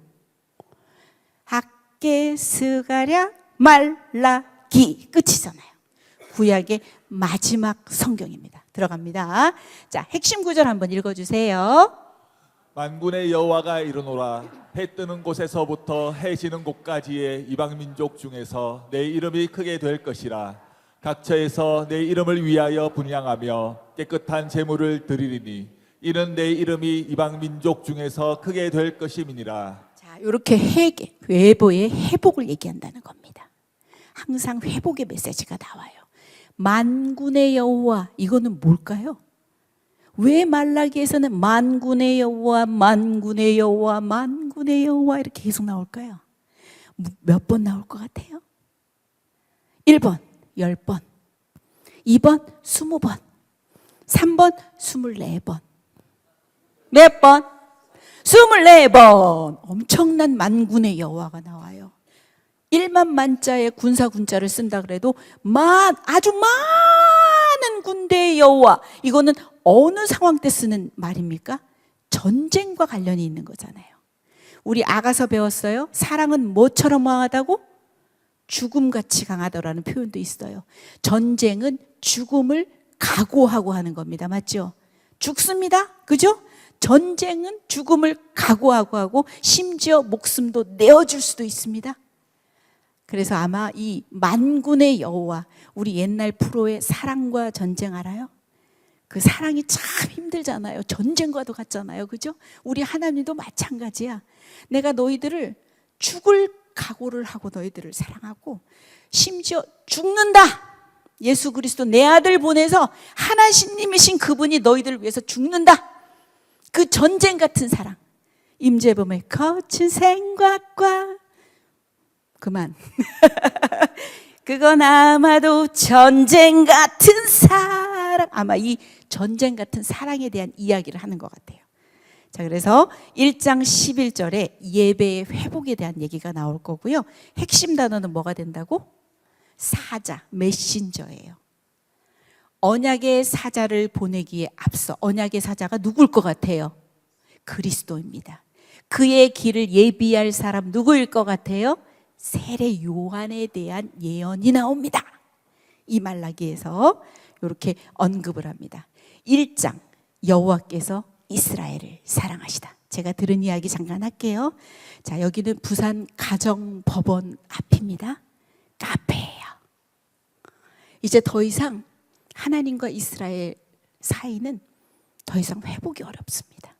[SPEAKER 1] 학개, 스가랴, 말라기 끝이잖아요. 구약의 마지막 성경입니다. 들어갑니다. 자, 핵심 구절 한번 읽어주세요.
[SPEAKER 2] 만군의 여호와가 이르노라. 해 뜨는 곳에서부터 해 지는 곳까지의 이방 민족 중에서 내 이름이 크게 될 것이라. 각처에서 내 이름을 위하여 분향하며 깨끗한 제물을 드리리니 이는 내 이름이 이방 민족 중에서 크게 될 것임이니라.
[SPEAKER 1] 자, 이렇게 외부의 회복을 얘기한다는 겁니다. 항상 회복의 메시지가 나와요. 만군의 여호와, 이거는 뭘까요? 왜 말라기에서는 만군의 여호와, 만군의 여호와, 만군의 여호와 이렇게 계속 나올까요? 몇 번 나올 것 같아요? 1번 10번, 2번 20번, 3번 24번. 몇 번? 24번. 엄청난 만군의 여호와가 나와요. 1만 만자의 군사군자를 쓴다 그래도 아주 많은 군대의 여호와, 이거는 어느 상황 때 쓰는 말입니까? 전쟁과 관련이 있는 거잖아요. 우리 아가서 배웠어요. 사랑은 뭐처럼 강하다고? 죽음같이 강하다라는 표현도 있어요. 전쟁은 죽음을 각오하고 하는 겁니다. 맞죠? 죽습니다. 그죠? 전쟁은 죽음을 각오하고 하고 심지어 목숨도 내어줄 수도 있습니다. 그래서 아마 이 만군의 여호와, 우리 옛날 프로의 사랑과 전쟁 알아요? 그 사랑이 참 힘들잖아요. 전쟁과도 같잖아요. 그죠? 우리 하나님도 마찬가지야. 내가 너희들을 죽을 각오를 하고 너희들을 사랑하고 심지어 죽는다. 예수 그리스도 내 아들 보내서 하나님이신 그분이 너희들을 위해서 죽는다. 그 전쟁 같은 사랑. 임재범의 거친 생각과 그만. 그건 아마도 전쟁 같은 사랑. 아마 이 전쟁 같은 사랑에 대한 이야기를 하는 것 같아요. 자, 그래서 1장 11절에 예배의 회복에 대한 얘기가 나올 거고요. 핵심 단어는 뭐가 된다고? 사자, 메신저예요. 언약의 사자를 보내기에 앞서 언약의 사자가 누굴 것 같아요? 그리스도입니다. 그의 길을 예비할 사람 누구일 것 같아요? 세례 요한에 대한 예언이 나옵니다. 이 말라기에서 이렇게 언급을 합니다. 1장 여호와께서 이스라엘을 사랑하시다. 제가 들은 이야기 잠깐 할게요. 자, 여기는 부산 가정법원 앞입니다. 카페예요. 이제 더 이상 하나님과 이스라엘 사이는 더 이상 회복이 어렵습니다.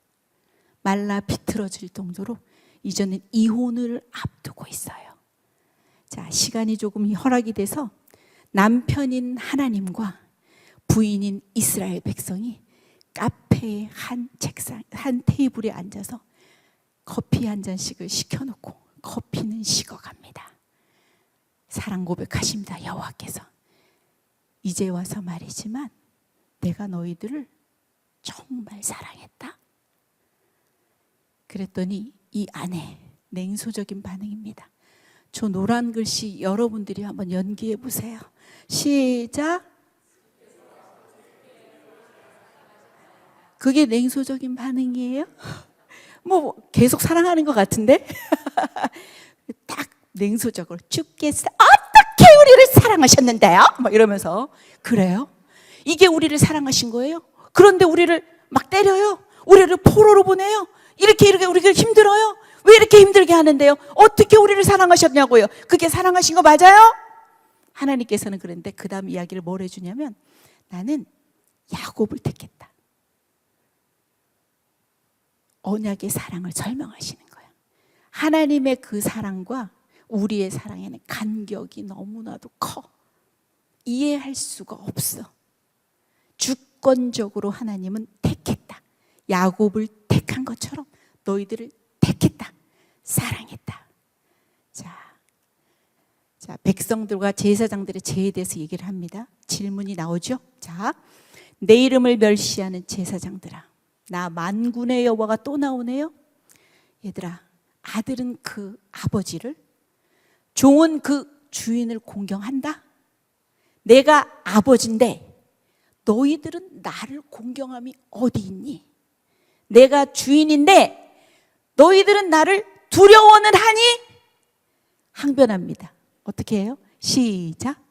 [SPEAKER 1] 말라 비틀어질 정도로 이제는 이혼을 앞두고 있어요. 자, 시간이 조금 허락이 돼서 남편인 하나님과 부인인 이스라엘 백성이 카페의 한 책상, 한 테이블에 앉아서 커피 한 잔씩을 시켜놓고 커피는 식어갑니다. 사랑 고백하십니다. 여호와께서 이제 와서 말이지만 내가 너희들을 정말 사랑했다. 그랬더니 이 아내 냉소적인 반응입니다. 저 노란 글씨 여러분들이 한번 연기해 보세요. 시작. 그게 냉소적인 반응이에요? 뭐 계속 사랑하는 것 같은데? 딱 냉소적으로 주께서 어떻게 우리를 사랑하셨는데요? 막 이러면서 그래요? 이게 우리를 사랑하신 거예요? 그런데 우리를 막 때려요? 우리를 포로로 보내요? 이렇게 우리가 힘들어요? 왜 이렇게 힘들게 하는데요? 어떻게 우리를 사랑하셨냐고요? 그게 사랑하신 거 맞아요? 하나님께서는 그런데 그 다음 이야기를 뭘 해주냐면 나는 야곱을 택했다. 언약의 사랑을 설명하시는 거예요. 하나님의 그 사랑과 우리의 사랑에는 간격이 너무나도 커. 이해할 수가 없어. 주권적으로 하나님은 택했다. 야곱을 택한 것처럼 너희들을 택했다. 사랑했다. 자, 백성들과 제사장들의 죄에 대해서 얘기를 합니다. 질문이 나오죠. 자, 내 이름을 멸시하는 제사장들아, 나 만군의 여호와가 또 나오네요. 얘들아, 아들은 그 아버지를, 종은 그 주인을 공경한다. 내가 아버지인데 너희들은 나를 공경함이 어디 있니? 내가 주인인데 너희들은 나를 두려워는 하니? 항변합니다. 어떻게 해요? 시작.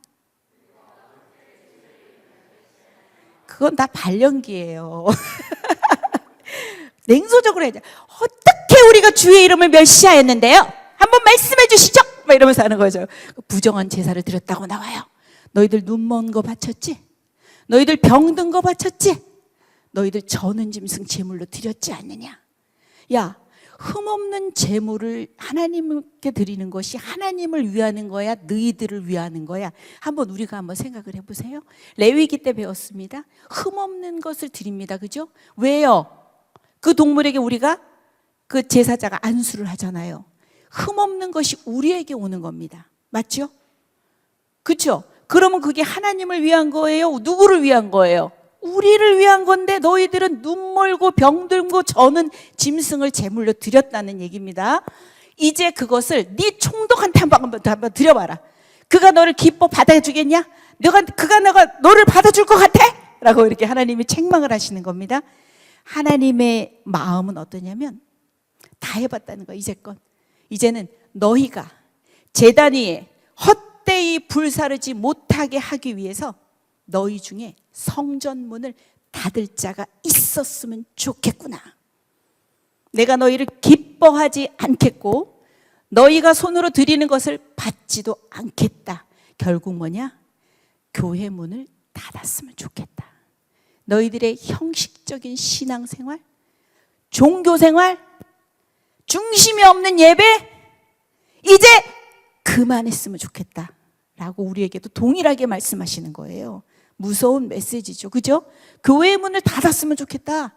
[SPEAKER 1] 그건 다 발연기예요. 냉소적으로 해야죠. 어떻게 우리가 주의 이름을 멸시하였는데요? 한번 말씀해 주시죠. 막 이러면서 하는 거죠. 부정한 제사를 드렸다고 나와요. 너희들 눈먼 거 바쳤지? 너희들 병든 거 바쳤지? 너희들 저는 짐승 제물로 드렸지 않느냐? 야, 흠없는 제물을 하나님께 드리는 것이 하나님을 위하는 거야? 너희들을 위하는 거야? 우리가 한번 생각을 해보세요. 레위기 때 배웠습니다. 흠없는 것을 드립니다. 그죠? 왜요? 그 동물에게 우리가 그 제사자가 안수를 하잖아요. 흠없는 것이 우리에게 오는 겁니다. 맞죠? 그렇죠? 그러면 그게 하나님을 위한 거예요? 누구를 위한 거예요? 우리를 위한 건데 너희들은 눈멀고 병들고 저는 짐승을 제물로 드렸다는 얘기입니다. 이제 그것을 네 총독한테 한번 드려봐라. 그가 너를 기뻐 받아주겠냐? 그가 너를 받아줄 것 같아? 라고 이렇게 하나님이 책망을 하시는 겁니다. 하나님의 마음은 어떠냐면 다 해봤다는 거야. 이제껏. 이제는 너희가 제단 위에 헛되이 불사르지 못하게 하기 위해서 너희 중에 성전문을 닫을 자가 있었으면 좋겠구나. 내가 너희를 기뻐하지 않겠고 너희가 손으로 드리는 것을 받지도 않겠다. 결국 뭐냐? 교회 문을 닫았으면 좋겠다. 너희들의 형식적인 신앙생활, 종교생활, 중심이 없는 예배 이제 그만했으면 좋겠다 라고 우리에게도 동일하게 말씀하시는 거예요. 무서운 메시지죠. 그죠? 교회의 문을 닫았으면 좋겠다.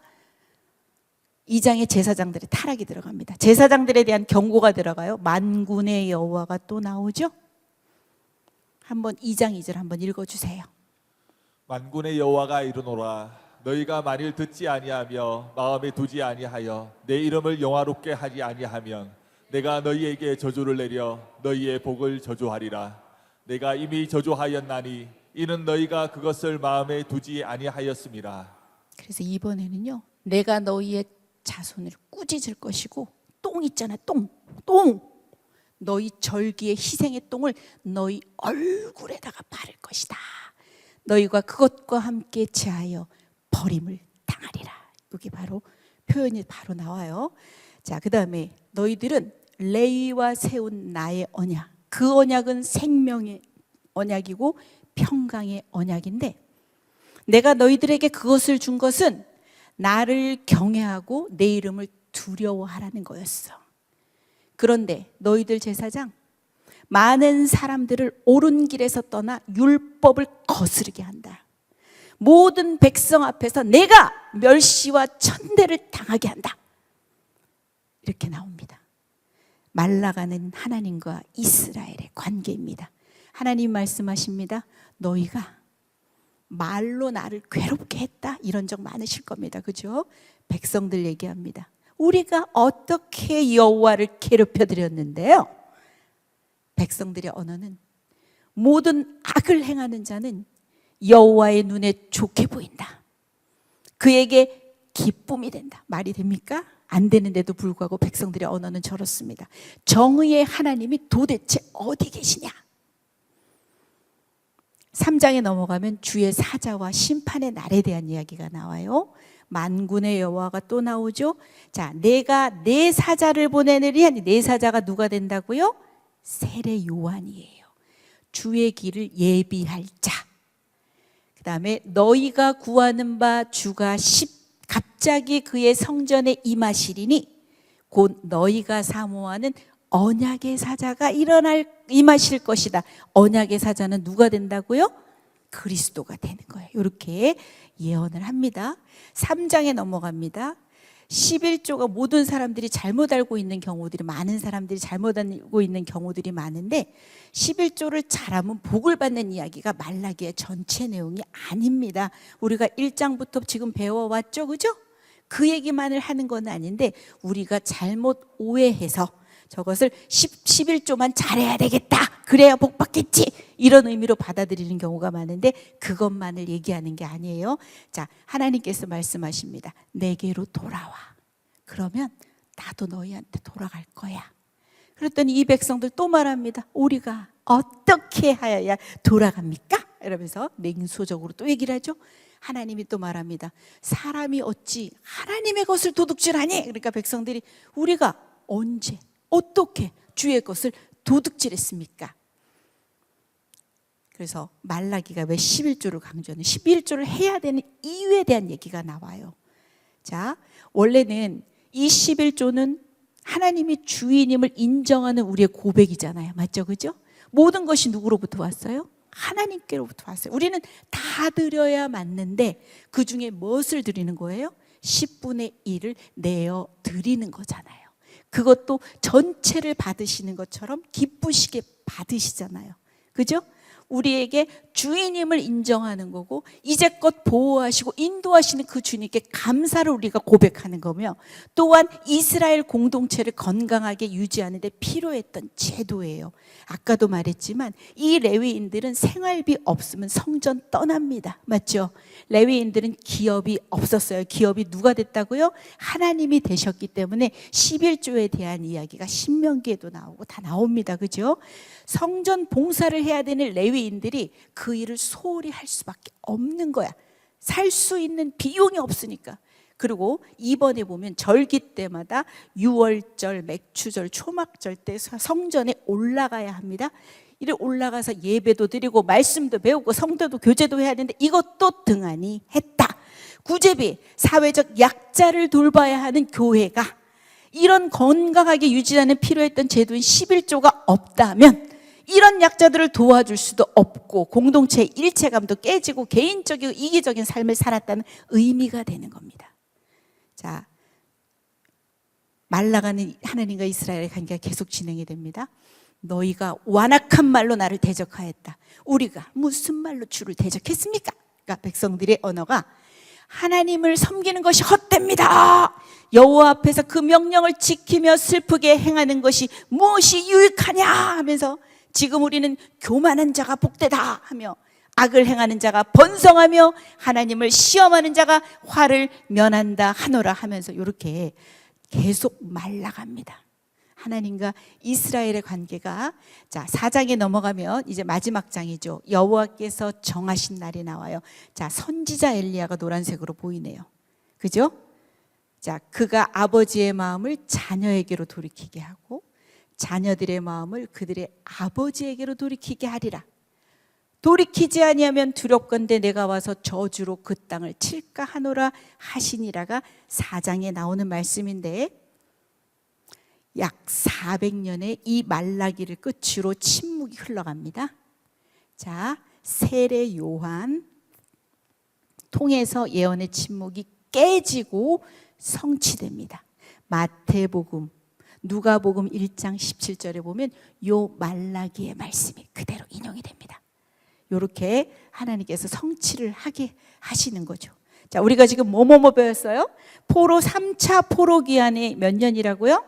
[SPEAKER 1] 2장에 제사장들의 타락이 들어갑니다. 제사장들에 대한 경고가 들어가요. 만군의 여호와가 또 나오죠. 한번 2장 2절 한번 읽어주세요.
[SPEAKER 2] 만군의 여호와가 이르노라 너희가 만일 듣지 아니하며 마음에 두지 아니하여 내 이름을 영화롭게 하지 아니하면 내가 너희에게 저주를 내려 너희의 복을 저주하리라. 내가 이미 저주하였나니 이는 너희가 그것을 마음에 두지 아니하였음이라.
[SPEAKER 1] 그래서 이번에는요, 내가 너희의 자손을 꾸짖을 것이고 똥 있잖아, 똥 너희 절기의 희생의 똥을 너희 얼굴에다가 바를 것이다. 너희가 그것과 함께 제하여 버림을 당하리라. 여기 바로 표현이 바로 나와요. 자, 그 다음에 너희들은 레위와 세운 나의 언약, 그 언약은 생명의 언약이고 평강의 언약인데 내가 너희들에게 그것을 준 것은 나를 경외하고 내 이름을 두려워하라는 거였어. 그런데 너희들 제사장 많은 사람들을 옳은 길에서 떠나 율법을 거스르게 한다. 모든 백성 앞에서 내가 멸시와 천대를 당하게 한다. 이렇게 나옵니다. 말라가는 하나님과 이스라엘의 관계입니다. 하나님 말씀하십니다. 너희가 말로 나를 괴롭게 했다. 이런 적 많으실 겁니다. 그죠? 백성들 얘기합니다. 우리가 어떻게 여호와를 괴롭혀 드렸는데요? 백성들의 언어는 모든 악을 행하는 자는 여호와의 눈에 좋게 보인다. 그에게 기쁨이 된다. 말이 됩니까? 안 되는데도 불구하고 백성들의 언어는 저렇습니다. 정의의 하나님이 도대체 어디 계시냐? 3장에 넘어가면 주의 사자와 심판의 날에 대한 이야기가 나와요. 만군의 여호와가 또 나오죠. 자, 내가 내 사자를 보내느니 하니 내 사자가 누가 된다고요? 세례 요한이에요. 주의 길을 예비할 자. 그 다음에 너희가 구하는 바 주가 갑자기 그의 성전에 임하시리니 곧 너희가 사모하는 언약의 사자가 임하실 것이다. 언약의 사자는 누가 된다고요? 그리스도가 되는 거예요. 이렇게 예언을 합니다. 3장에 넘어갑니다. 11조가 모든 사람들이 잘못 알고 있는 경우들이, 많은 사람들이 잘못 알고 있는 경우들이 많은데 11조를 잘하면 복을 받는 이야기가 말라기의 전체 내용이 아닙니다. 우리가 1장부터 지금 배워왔죠, 그죠? 그 얘기만을 하는 건 아닌데 우리가 잘못 오해해서 저것을 11조만 잘해야 되겠다, 그래야 복 받겠지, 이런 의미로 받아들이는 경우가 많은데 그것만을 얘기하는 게 아니에요. 자, 하나님께서 말씀하십니다. 내게로 돌아와. 그러면 나도 너희한테 돌아갈 거야. 그랬더니 이 백성들 또 말합니다. 우리가 어떻게 하여야 돌아갑니까? 이러면서 냉소적으로 또 얘기를 하죠. 하나님이 또 말합니다. 사람이 어찌 하나님의 것을 도둑질하니? 그러니까 백성들이 우리가 언제 어떻게 주의 것을 도둑질했습니까? 그래서 말라기가 왜 11조를 강조하는, 11조를 해야 되는 이유에 대한 얘기가 나와요. 자, 원래는 이 11조는 하나님이 주인임을 인정하는 우리의 고백이잖아요. 맞죠? 그죠? 모든 것이 누구로부터 왔어요? 하나님께로부터 왔어요. 우리는 다 드려야 맞는데 그 중에 무엇을 드리는 거예요? 10분의 1을 내어 드리는 거잖아요. 그것도 전체를 받으시는 것처럼 기쁘시게 받으시잖아요. 그죠? 우리에게 주인임을 인정하는 거고 이제껏 보호하시고 인도하시는 그 주님께 감사를 우리가 고백하는 거며, 또한 이스라엘 공동체를 건강하게 유지하는 데 필요했던 제도예요. 아까도 말했지만 이 레위인들은 생활비 없으면 성전 떠납니다. 맞죠? 레위인들은 기업이 없었어요. 기업이 누가 됐다고요? 하나님이 되셨기 때문에 11조에 대한 이야기가 신명기에도 나오고 다 나옵니다. 그죠? 성전 봉사를 해야 되는 레위인들이 그 일을 소홀히 할 수밖에 없는 거야. 살 수 있는 비용이 없으니까. 그리고 이번에 보면 절기 때마다 유월절, 맥추절, 초막절 때 성전에 올라가야 합니다. 이를 올라가서 예배도 드리고 말씀도 배우고 성도도 교제도 해야 되는데 이것도 등한히 했다. 구제비, 사회적 약자를 돌봐야 하는 교회가 이런 건강하게 유지하는 필요했던 제도인 11조가 없다면 이런 약자들을 도와줄 수도 없고 공동체의 일체감도 깨지고 개인적이고 이기적인 삶을 살았다는 의미가 되는 겁니다. 자, 말라가는 하나님과 이스라엘의 관계가 계속 진행이 됩니다. 너희가 완악한 말로 나를 대적하였다. 우리가 무슨 말로 주를 대적했습니까? 그러니까 백성들의 언어가 하나님을 섬기는 것이 헛됩니다. 여호와 앞에서 그 명령을 지키며 슬프게 행하는 것이 무엇이 유익하냐 하면서 지금 우리는 교만한 자가 복되다 하며 악을 행하는 자가 번성하며 하나님을 시험하는 자가 화를 면한다 하노라 하면서 이렇게 계속 말라갑니다. 하나님과 이스라엘의 관계가, 자, 4장에 넘어가면 이제 마지막 장이죠. 여호와께서 정하신 날이 나와요. 자, 선지자 엘리야가 노란색으로 보이네요. 그죠? 자, 그가 아버지의 마음을 자녀에게로 돌이키게 하고 자녀들의 마음을 그들의 아버지에게로 돌이키게 하리라. 돌이키지 아니하면 두렵건대 내가 와서 저주로 그 땅을 칠까 하노라 하시니라가 4장에 나오는 말씀인데, 약 400년의 이 말라기를 끝으로 침묵이 흘러갑니다. 자, 세례 요한 통해서 예언의 침묵이 깨지고 성취됩니다. 마태복음, 누가복음 1장 17절에 보면 요 말라기의 말씀이 그대로 인용이 됩니다. 이렇게 하나님께서 성취를 하게 하시는 거죠. 자, 우리가 지금 뭐뭐 배웠어요? 포로 3차 포로 기한이 몇 년이라고요?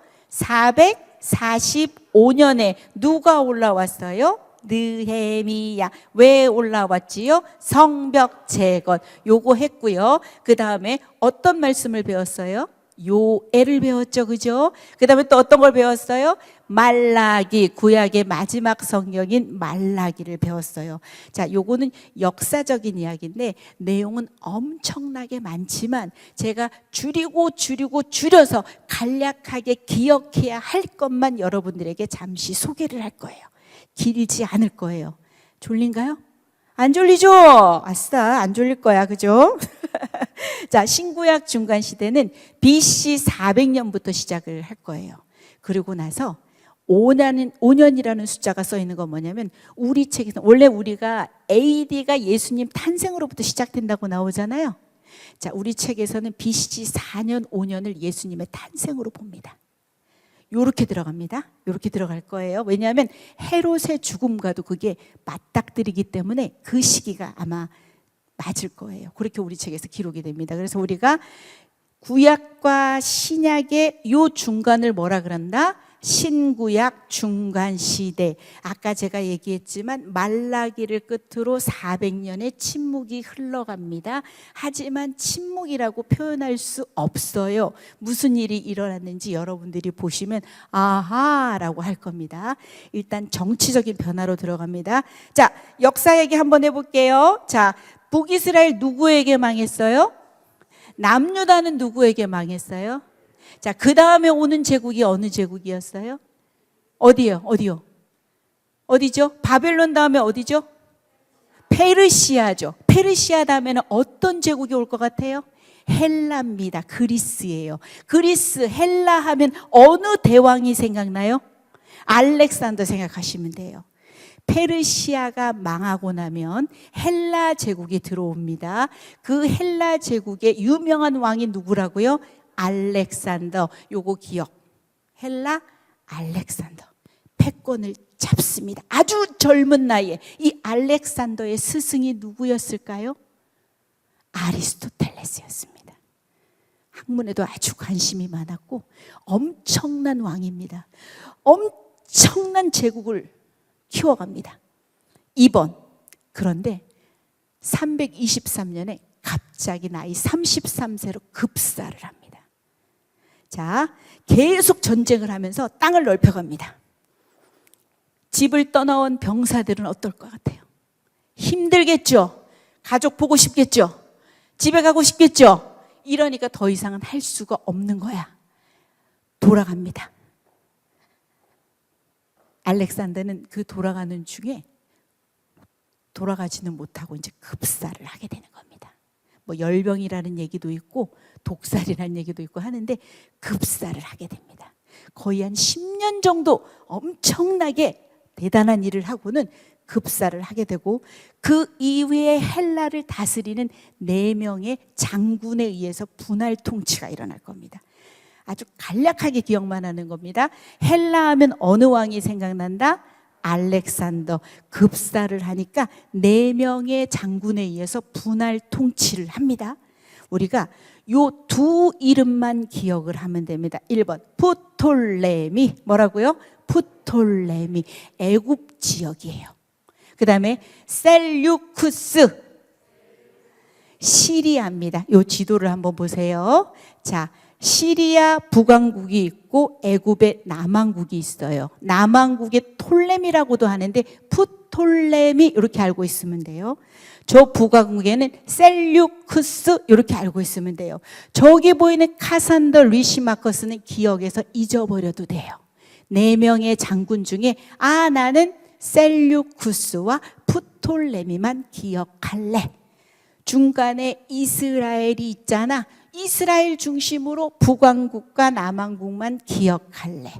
[SPEAKER 1] 445년에 누가 올라왔어요? 느헤미야. 왜 올라왔지요? 성벽 재건. 요거 했고요. 그 다음에 어떤 말씀을 배웠어요? 요엘을 배웠죠. 그죠? 그 다음에 또 어떤 걸 배웠어요? 말라기, 구약의 마지막 성경인 말라기를 배웠어요. 자, 요거는 역사적인 이야기인데 내용은 엄청나게 많지만 제가 줄여서 간략하게 기억해야 할 것만 여러분들에게 잠시 소개를 할 거예요. 길지 않을 거예요. 졸린가요? 안 졸리죠? 아싸, 안 졸릴 거야. 그죠? 자, 신구약 중간 시대는 BC 400년부터 시작을 할 거예요. 그리고 나서 5년이라는 숫자가 써 있는 건 뭐냐면 우리 책에서 원래 우리가 AD가 예수님 탄생으로부터 시작된다고 나오잖아요. 자, 우리 책에서는 BC 4년, 5년을 예수님의 탄생으로 봅니다. 요렇게 들어갑니다. 요렇게 들어갈 거예요. 왜냐하면 헤롯의 죽음과도 그게 맞닥뜨리기 때문에 그 시기가 아마 맞을 거예요. 그렇게 우리 책에서 기록이 됩니다. 그래서 우리가 구약과 신약의 요 중간을 뭐라 그런다? 신구약 중간 시대. 아까 제가 얘기했지만 말라기를 끝으로 400년의 침묵이 흘러갑니다. 하지만 침묵이라고 표현할 수 없어요. 무슨 일이 일어났는지 여러분들이 보시면 아하라고 할 겁니다. 일단 정치적인 변화로 들어갑니다. 자, 역사 얘기 한번 해볼게요. 자, 북이스라엘 누구에게 망했어요? 남유다는 누구에게 망했어요? 자, 그 다음에 오는 제국이 어느 제국이었어요? 어디요? 어디죠? 바벨론 다음에 어디죠? 페르시아죠. 페르시아 다음에는 어떤 제국이 올 것 같아요? 헬라입니다. 그리스예요. 그리스, 헬라 하면 어느 대왕이 생각나요? 알렉산더 생각하시면 돼요. 페르시아가 망하고 나면 헬라 제국이 들어옵니다. 그 헬라 제국의 유명한 왕이 누구라고요? 알렉산더. 요거 기억. 헬라 알렉산더. 패권을 잡습니다. 아주 젊은 나이에. 이 알렉산더의 스승이 누구였을까요? 아리스토텔레스였습니다. 학문에도 아주 관심이 많았고 엄청난 왕입니다. 엄청난 제국을 키워갑니다. 2번. 그런데 323년에 갑자기 나이 33세로 급사를 합니다. 자, 계속 전쟁을 하면서 땅을 넓혀갑니다. 집을 떠나온 병사들은 어떨 것 같아요? 힘들겠죠? 가족 보고 싶겠죠? 집에 가고 싶겠죠? 이러니까 더 이상은 할 수가 없는 거야. 돌아갑니다. 알렉산더는 그 돌아가는 중에 돌아가지는 못하고 이제 급사를 하게 되는 겁니다. 뭐 열병이라는 얘기도 있고 독살이라는 얘기도 있고 하는데 급사를 하게 됩니다. 거의 한 10년 정도 엄청나게 대단한 일을 하고는 급사를 하게 되고 그 이후에 헬라를 다스리는 4명의 장군에 의해서 분할 통치가 일어날 겁니다. 아주 간략하게 기억만 하는 겁니다. 헬라 하면 어느 왕이 생각난다? 알렉산더. 급사를 하니까 4명의 장군에 의해서 분할 통치를 합니다. 우리가 요 두 이름만 기억을 하면 됩니다. 1번 프톨레미. 뭐라고요? 프톨레미. 애굽 지역이에요. 그 다음에 셀류쿠스. 시리아입니다. 요 지도를 한번 보세요. 자, 시리아 북왕국이 있고 애굽의 남왕국이 있어요. 남왕국의 톨레미라고도 하는데 푸톨레미 이렇게 알고 있으면 돼요. 저 북왕국에는 셀류쿠스 이렇게 알고 있으면 돼요. 저기 보이는 카산더 리시마커스는 기억해서 잊어버려도 돼요. 4명의 장군 중에 나는 셀류쿠스와 푸톨레미만 기억할래. 중간에 이스라엘이 있잖아. 이스라엘 중심으로 북왕국과 남왕국만 기억할래.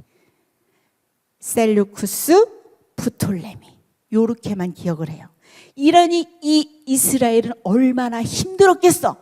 [SPEAKER 1] 셀류쿠스, 프톨레미. 요렇게만 기억을 해요. 이러니 이 이스라엘은 얼마나 힘들었겠어.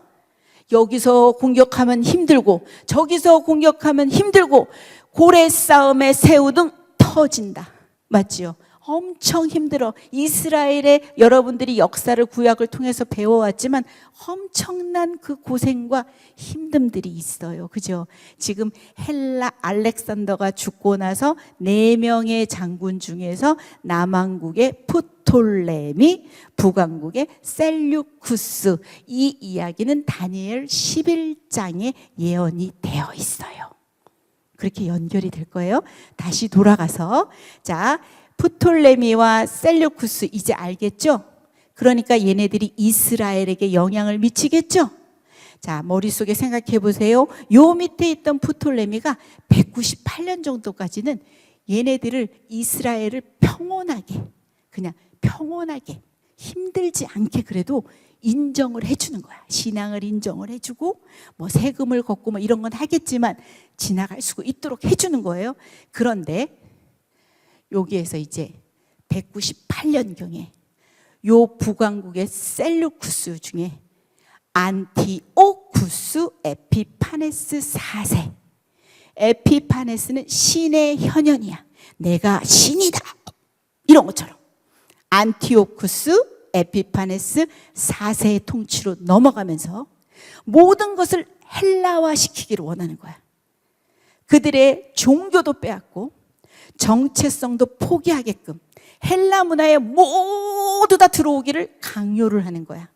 [SPEAKER 1] 여기서 공격하면 힘들고 저기서 공격하면 힘들고 고래 싸움에 새우등 터진다. 맞지요? 엄청 힘들어. 이스라엘의 여러분들이 역사를 구약을 통해서 배워왔지만 엄청난 그 고생과 힘듦들이 있어요. 그죠? 지금 헬라 알렉산더가 죽고 나서 4명의 장군 중에서 남왕국의 프톨레미, 북왕국의 셀류쿠스, 이 이야기는 다니엘 11장에 예언이 되어 있어요. 그렇게 연결이 될 거예요. 다시 돌아가서 자, 프톨레미와 셀류쿠스 이제 알겠죠? 그러니까 얘네들이 이스라엘에게 영향을 미치겠죠? 자, 머릿속에 생각해 보세요. 요 밑에 있던 프톨레미가 198년 정도까지는 얘네들을 이스라엘을 평온하게 그냥 평온하게 힘들지 않게 그래도 인정을 해주는 거야. 신앙을 인정을 해주고 뭐 세금을 걷고 뭐 이런 건 하겠지만 지나갈 수 있도록 해주는 거예요. 그런데 여기에서 이제 198년경에 요 북왕국의 셀루쿠스 중에 안티오쿠스 에피파네스 4세. 에피파네스는 신의 현현이야. 내가 신이다. 이런 것처럼 안티오쿠스 에피파네스 4세의 통치로 넘어가면서 모든 것을 헬라화 시키기를 원하는 거야. 그들의 종교도 빼앗고 정체성도 포기하게끔 헬라 문화에 모두 다 들어오기를 강요를 하는 거야.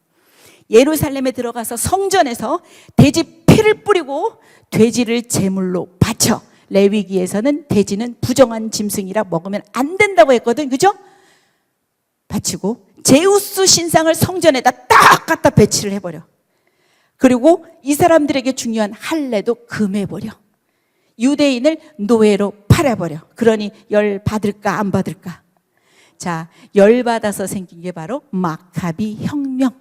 [SPEAKER 1] 예루살렘에 들어가서 성전에서 돼지 피를 뿌리고 돼지를 제물로 바쳐. 레위기에서는 돼지는 부정한 짐승이라 먹으면 안 된다고 했거든. 그죠? 바치고 제우스 신상을 성전에다 딱 갖다 배치를 해버려. 그리고 이 사람들에게 중요한 할례도 금해버려. 유대인을 노예로 팔아버려. 그러니 열 받을까 안 받을까? 자, 열 받아서 생긴 게 바로 마카비 혁명,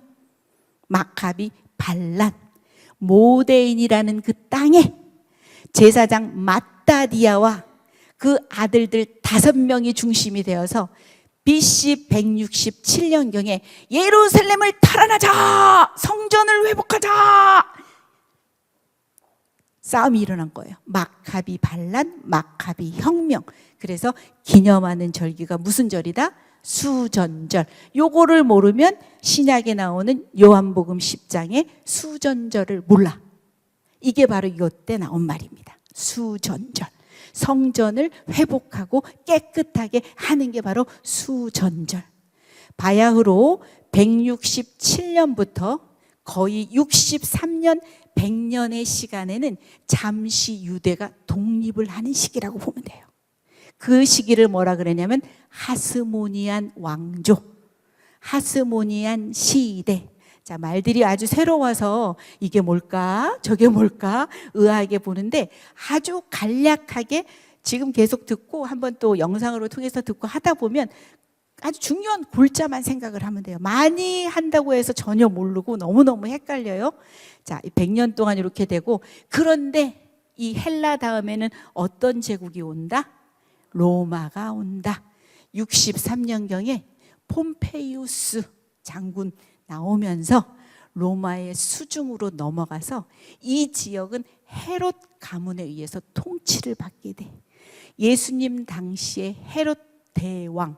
[SPEAKER 1] 마카비 반란. 모데인이라는 그 땅에 제사장 마따디아와 그 아들들 5명이 중심이 되어서 BC 167년경에 예루살렘을 탈환하자! 성전을 회복하자! 싸움이 일어난 거예요. 마카비 반란, 마카비 혁명. 그래서 기념하는 절기가 무슨 절이다? 수전절. 요거를 모르면 신약에 나오는 요한복음 10장의 수전절을 몰라. 이게 바로 이때 나온 말입니다. 수전절. 성전을 회복하고 깨끗하게 하는 게 바로 수전절. 바야흐로 167년부터 거의 63년, 100년의 시간에는 잠시 유대가 독립을 하는 시기라고 보면 돼요. 그 시기를 뭐라 그러냐면 하스모니안 왕조, 하스모니안 시대. 자, 말들이 아주 새로워서 이게 뭘까? 저게 뭘까? 의아하게 보는데 아주 간략하게 지금 계속 듣고 한번 또 영상으로 통해서 듣고 하다 보면 아주 중요한 골자만 생각을 하면 돼요. 많이 한다고 해서 전혀 모르고 너무너무 헷갈려요. 자, 100년 동안 이렇게 되고, 그런데 이 헬라 다음에는 어떤 제국이 온다? 로마가 온다. 63년경에 폼페이우스 장군 나오면서 로마의 수중으로 넘어가서 이 지역은 헤롯 가문에 의해서 통치를 받게 돼. 예수님 당시에 헤롯 대왕,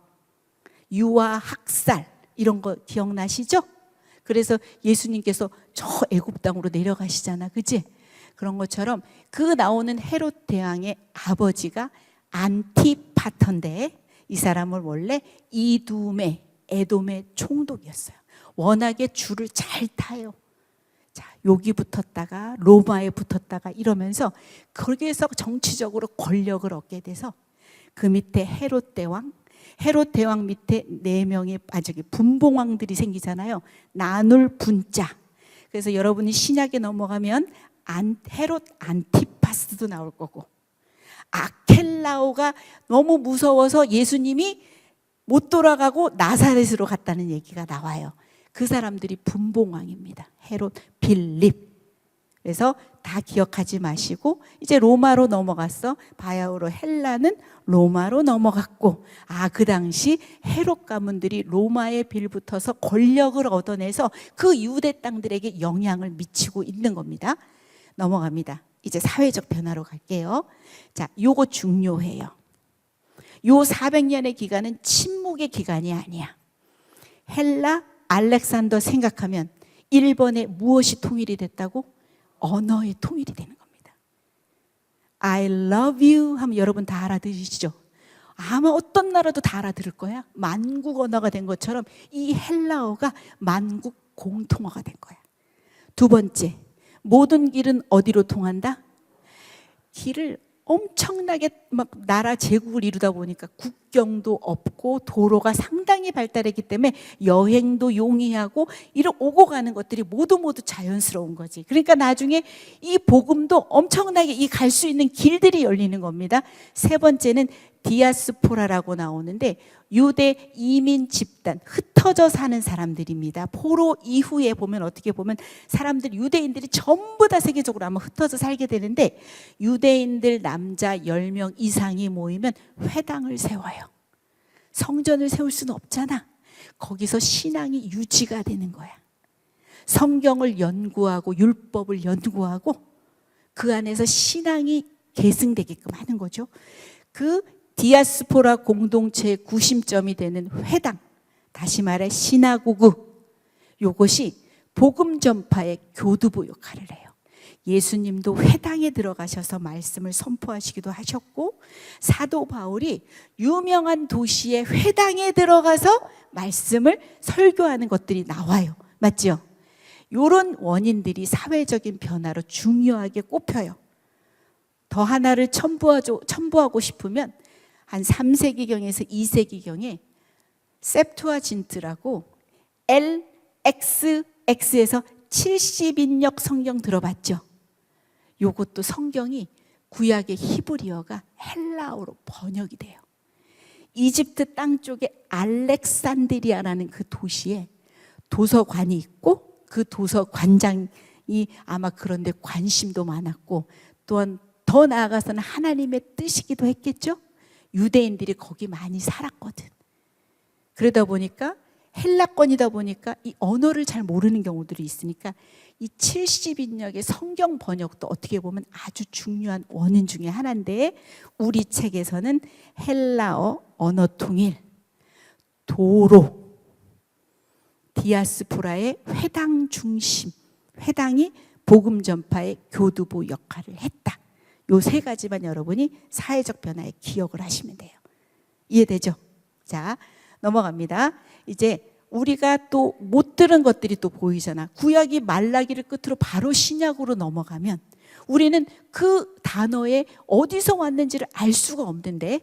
[SPEAKER 1] 유아 학살 이런 거 기억나시죠? 그래서 예수님께서 저 애굽 땅으로 내려가시잖아, 그치? 그런 것처럼 그 나오는 헤롯 대왕의 아버지가 안티파터인데 이 사람은 원래 이두메, 에돔의 총독이었어요. 워낙에 줄을 잘 타요. 자, 여기 붙었다가 로마에 붙었다가 이러면서 거기에서 정치적으로 권력을 얻게 돼서 그 밑에 헤롯 대왕 밑에 4명의 분봉왕들이 생기잖아요. 나눌 분자. 그래서 여러분이 신약에 넘어가면 헤롯 안티파스도 나올 거고, 아켈라오가 너무 무서워서 예수님이 못 돌아가고 나사렛으로 갔다는 얘기가 나와요. 그 사람들이 분봉왕입니다. 헤롯 빌립. 그래서 다 기억하지 마시고 이제 로마로 넘어갔어. 바야흐로 헬라는 로마로 넘어갔고, 그 당시 헤롯 가문들이 로마에 빌붙어서 권력을 얻어내서 그 유대 땅들에게 영향을 미치고 있는 겁니다. 넘어갑니다. 이제 사회적 변화로 갈게요. 자, 요거 중요해요. 요 400년의 기간은 침묵의 기간이 아니야. 헬라, 알렉산더 생각하면 일본에 무엇이 통일이 됐다고? 언어의 통일이 되는 겁니다. I love you 하면 여러분 다 알아들으시죠? 아마 어떤 나라도 다 알아들을 거야. 만국 언어가 된 것처럼 이 헬라어가 만국 공통어가 된 거야. 두 번째, 모든 길은 어디로 통한다? 길을 엄청나게 막 나라 제국을 이루다 보니까 국경도 없고 도로가 상당히 발달했기 때문에 여행도 용이하고 이런 오고 가는 것들이 모두 자연스러운 거지. 그러니까 나중에 이 복음도 엄청나게 이 갈 수 있는 길들이 열리는 겁니다. 세 번째는 디아스포라라고 나오는데 유대 이민 집단, 흩어져 사는 사람들입니다. 포로 이후에 보면 어떻게 보면 사람들, 유대인들이 전부 다 세계적으로 아마 흩어져 살게 되는데 유대인들 남자 10명 이상이 모이면 회당을 세워요. 성전을 세울 수는 없잖아. 거기서 신앙이 유지가 되는 거야. 성경을 연구하고 율법을 연구하고 그 안에서 신앙이 계승되게끔 하는 거죠. 그 디아스포라 공동체의 구심점이 되는 회당, 다시 말해 시나고그, 이것이 복음 전파의 교두보 역할을 해요. 예수님도 회당에 들어가셔서 말씀을 선포하시기도 하셨고 사도 바울이 유명한 도시의 회당에 들어가서 말씀을 설교하는 것들이 나와요. 맞죠? 이런 원인들이 사회적인 변화로 중요하게 꼽혀요. 더 하나를 첨부하고 싶으면 한 3세기경에서 2세기경에 셉투아진트라고 LXX에서 70인역 성경 들어봤죠? 요것도 성경이 구약의 히브리어가 헬라어로 번역이 돼요. 이집트 땅 쪽에 알렉산드리아라는 그 도시에 도서관이 있고 그 도서관장이 아마 그런데 관심도 많았고 또한 더 나아가서는 하나님의 뜻이기도 했겠죠. 유대인들이 거기 많이 살았거든. 그러다 보니까 헬라권이다 보니까 이 언어를 잘 모르는 경우들이 있으니까 이 70인역의 성경 번역도 어떻게 보면 아주 중요한 원인 중에 하나인데 우리 책에서는 헬라어 언어 통일, 도로, 디아스포라의 회당 중심, 회당이 복음 전파의 교두보 역할을 했다. 요 세 가지만 여러분이 사회적 변화에 기억을 하시면 돼요. 이해되죠? 자, 넘어갑니다. 이제 우리가 또 못 들은 것들이 또 보이잖아. 구약이 말라기를 끝으로 바로 신약으로 넘어가면 우리는 그 단어에 어디서 왔는지를 알 수가 없는데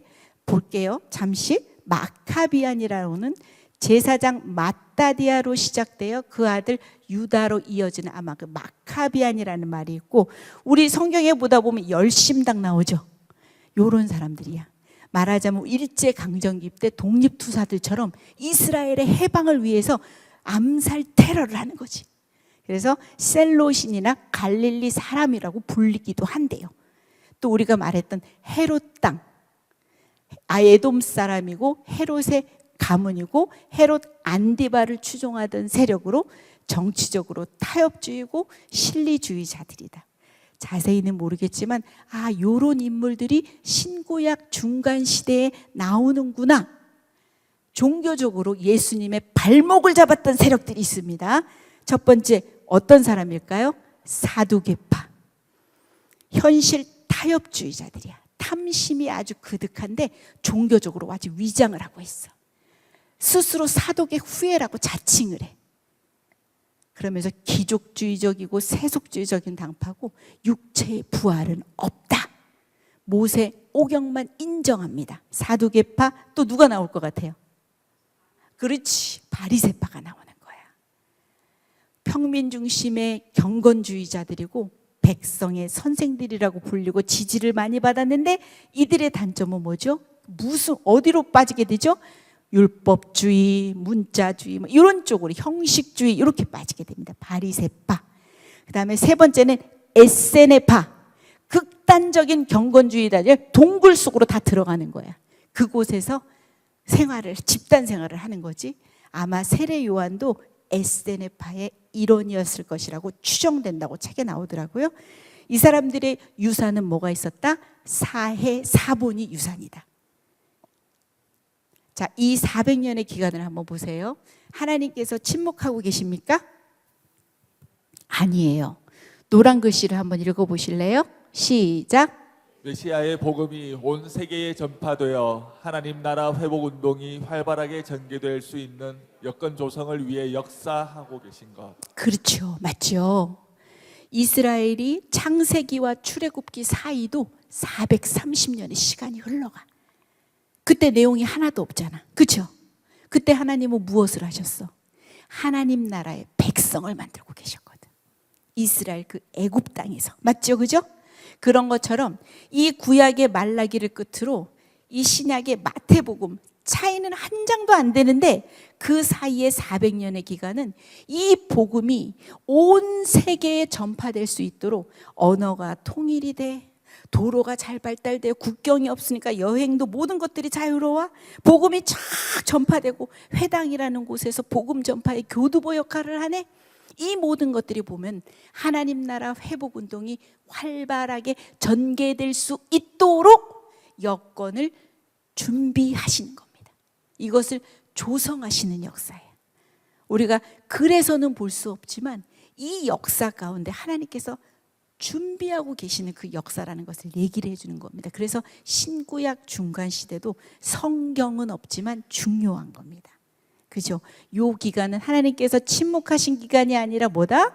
[SPEAKER 1] 볼게요. 잠시 마카비안이라는 제사장 마따디아로 시작되어 그 아들 유다로 이어지는 아마 그 마카비안이라는 말이 있고 우리 성경에 보다 보면 열심당 나오죠. 요런 사람들이야. 말하자면 일제강점기 때 독립투사들처럼 이스라엘의 해방을 위해서 암살 테러를 하는 거지. 그래서 셀로신이나 갈릴리 사람이라고 불리기도 한대요. 또 우리가 말했던 헤롯 땅, 에돔 사람이고 헤롯의 가문이고 헤롯 안디바를 추종하던 세력으로 정치적으로 타협주의고 실리주의자들이다. 자세히는 모르겠지만 요런 인물들이 신구약 중간 시대에 나오는구나. 종교적으로 예수님의 발목을 잡았던 세력들이 있습니다. 첫 번째 어떤 사람일까요? 사두개파. 현실 타협주의자들이야. 탐심이 아주 그득한데 종교적으로 아주 위장을 하고 있어. 스스로 사독의 후예라고 자칭을 해. 그러면서 귀족주의적이고 세속주의적인 당파고 육체의 부활은 없다. 모세 오경만 인정합니다. 사두개파. 또 누가 나올 것 같아요? 그렇지, 바리새파가 나오는 거야. 평민 중심의 경건주의자들이고 백성의 선생들이라고 불리고 지지를 많이 받았는데 이들의 단점은 뭐죠? 어디로 빠지게 되죠? 율법주의, 문자주의 이런 쪽으로 형식주의 이렇게 빠지게 됩니다. 바리새파. 그다음에 세 번째는 에세네파. 극단적인 경건주의자들 동굴 속으로 다 들어가는 거야. 그곳에서 집단 생활을 하는 거지. 아마 세례 요한도 에세네파의 일원이었을 것이라고 추정된다고 책에 나오더라고요. 이 사람들의 유산은 뭐가 있었다? 사해 사본이 유산이다. 자, 이 400년의 기간을 한번 보세요. 하나님께서 침묵하고 계십니까? 아니에요. 노란 글씨를 한번 읽어보실래요? 시작.
[SPEAKER 2] 메시아의 복음이 온 세계에 전파되어 하나님 나라 회복 운동이 활발하게 전개될 수 있는 여건 조성을 위해 역사하고 계신 것.
[SPEAKER 1] 그렇죠. 맞죠. 이스라엘이 창세기와 출애굽기 사이도 430년의 시간이 흘러가. 그때 내용이 하나도 없잖아. 그렇죠? 그때 하나님은 무엇을 하셨어? 하나님 나라의 백성을 만들고 계셨거든. 이스라엘 그 애굽 땅에서. 맞죠? 그죠? 그런 것처럼 이 구약의 말라기를 끝으로 이 신약의 마태복음 차이는 한 장도 안 되는데 그 사이에 400년의 기간은 이 복음이 온 세계에 전파될 수 있도록 언어가 통일이 돼, 도로가 잘 발달돼, 국경이 없으니까 여행도 모든 것들이 자유로워, 복음이 쫙 전파되고 회당이라는 곳에서 복음 전파의 교두보 역할을 하네. 이 모든 것들이 보면 하나님 나라 회복 운동이 활발하게 전개될 수 있도록 여건을 준비하시는 겁니다. 이것을 조성하시는 역사예요. 우리가 그래서는 볼 수 없지만 이 역사 가운데 하나님께서 준비하고 계시는 그 역사라는 것을 얘기를 해주는 겁니다. 그래서 신구약 중간 시대도 성경은 없지만 중요한 겁니다. 그죠? 요 기간은 하나님께서 침묵하신 기간이 아니라 뭐다?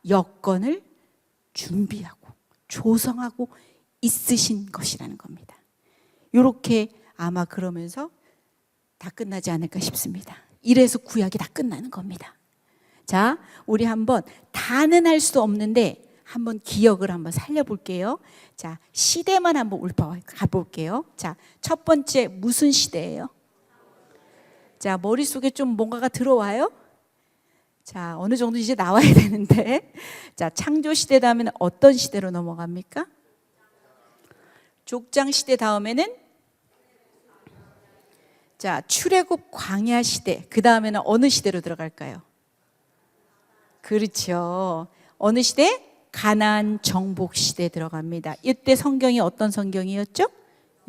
[SPEAKER 1] 여건을 준비하고 조성하고 있으신 것이라는 겁니다. 요렇게 아마 그러면서 다 끝나지 않을까 싶습니다. 이래서 구약이 다 끝나는 겁니다. 자, 우리 한번 다는 할 수 없는데 한번 기억을 한번 살려볼게요. 자, 시대만 한번 가볼게요. 자, 첫 번째 무슨 시대예요? 자, 머릿속에 좀 뭔가가 들어와요? 자, 어느 정도 이제 나와야 되는데. 자, 창조 시대 다음에는 어떤 시대로 넘어갑니까? 족장 시대 다음에는 자, 출애굽 광야 시대. 그 다음에는 어느 시대로 들어갈까요? 그렇죠. 어느 시대? 가나안 정복 시대에 들어갑니다. 이때 성경이 어떤 성경이었죠?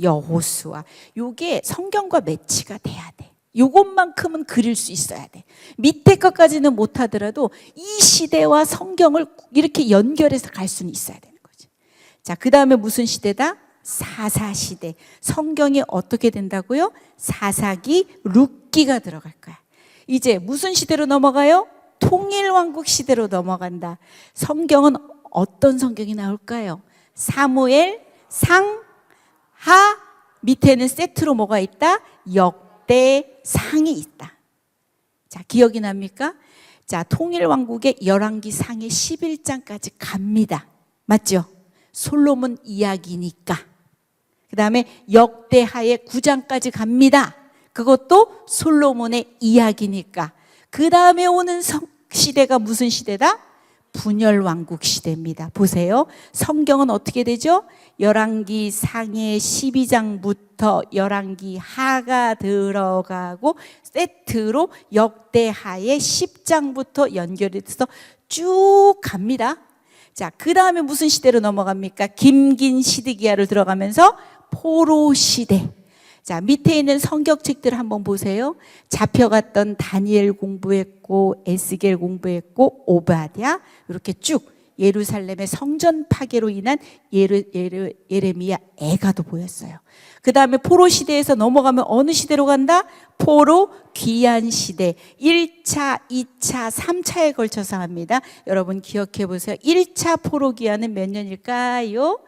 [SPEAKER 1] 여호수아. 요게 성경과 매치가 돼야 돼. 요것만큼은 그릴 수 있어야 돼. 밑에 것까지는 못하더라도 이 시대와 성경을 이렇게 연결해서 갈 수는 있어야 되는 거지. 자, 그 다음에 무슨 시대다? 사사시대. 성경이 어떻게 된다고요? 사사기, 룻기가 들어갈 거야. 이제 무슨 시대로 넘어가요? 통일왕국 시대로 넘어간다. 성경은 어떤 성경이 나올까요? 사무엘, 상, 하, 밑에는 세트로 뭐가 있다? 역대, 상이 있다. 자, 기억이 납니까? 자, 통일왕국의 열왕기 상의 11장까지 갑니다. 맞죠? 솔로몬 이야기니까. 그 다음에 역대하의 9장까지 갑니다. 그것도 솔로몬의 이야기니까. 그 다음에 오는 시대가 무슨 시대다? 분열왕국 시대입니다. 보세요. 성경은 어떻게 되죠? 열왕기 상의 12장부터 열왕기 하가 들어가고 세트로 역대하의 10장부터 연결이 돼서 쭉 갑니다. 자, 그 다음에 무슨 시대로 넘어갑니까? 김긴 시드기야를 들어가면서 포로 시대. 자, 밑에 있는 성경책들을 한번 보세요. 잡혀갔던 다니엘 공부했고 에스겔 공부했고 오바댜 이렇게 쭉 예루살렘의 성전 파괴로 인한 예레미야 애가도 보였어요. 그 다음에 포로 시대에서 넘어가면 어느 시대로 간다? 포로 귀환 시대. 1차, 2차, 3차에 걸쳐서 합니다. 여러분 기억해 보세요. 1차 포로 귀환은 몇 년일까요?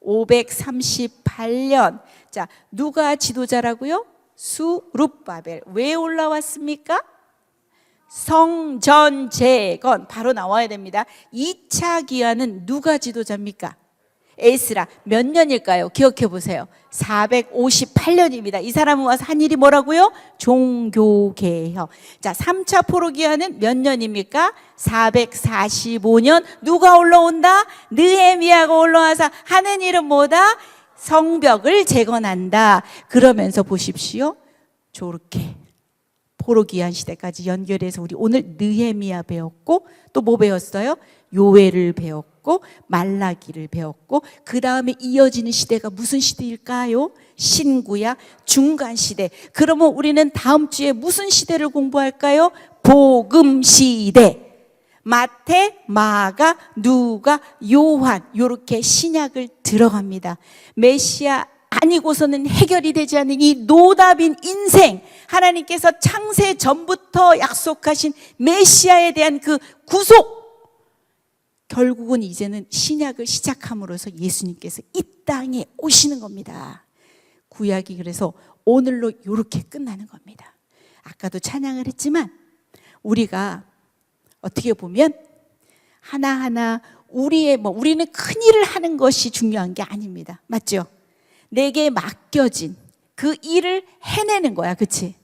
[SPEAKER 1] 538년. 자, 누가 지도자라고요? 수룹바벨. 왜 올라왔습니까? 성전재건. 바로 나와야 됩니다. 2차 기한은 누가 지도자입니까? 에스라. 몇 년일까요? 기억해 보세요. 458년입니다. 이 사람은 와서 한 일이 뭐라고요? 종교개혁. 자, 3차 포로 기한은 몇 년입니까? 445년. 누가 올라온다? 느헤미야가 올라와서 하는 일은 뭐다? 성벽을 재건한다. 그러면서 보십시오. 저렇게 포로 기한 시대까지 연결해서 우리 오늘 느헤미야 배웠고 또 뭐 배웠어요? 요엘을 배웠고 말라기를 배웠고 그 다음에 이어지는 시대가 무슨 시대일까요? 신구약 중간 시대. 그러면 우리는 다음 주에 무슨 시대를 공부할까요? 복음 시대. 마태, 마가, 누가, 요한 요렇게 신약을 들어갑니다. 메시아 아니고서는 해결이 되지 않는 이 노답인 인생, 하나님께서 창세 전부터 약속하신 메시아에 대한 그 구속, 결국은 이제는 신약을 시작함으로써 예수님께서 이 땅에 오시는 겁니다. 구약이 그래서 오늘로 이렇게 끝나는 겁니다. 아까도 찬양을 했지만 우리가 어떻게 보면 하나하나 우리는 큰 일을 하는 것이 중요한 게 아닙니다. 맞죠? 내게 맡겨진 그 일을 해내는 거야. 그치?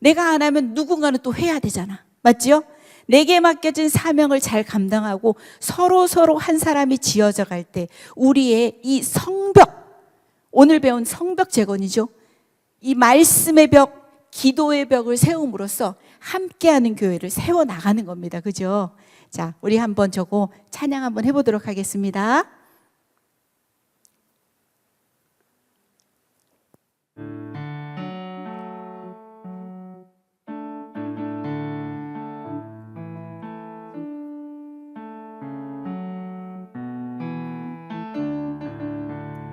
[SPEAKER 1] 내가 안 하면 누군가는 또 해야 되잖아. 맞죠? 내게 맡겨진 사명을 잘 감당하고 서로 한 사람이 지어져 갈 때 우리의 이 성벽, 오늘 배운 성벽 재건이죠. 이 말씀의 벽, 기도의 벽을 세움으로써 함께하는 교회를 세워나가는 겁니다. 그죠? 자, 우리 한번 저거 찬양 한번 해보도록 하겠습니다.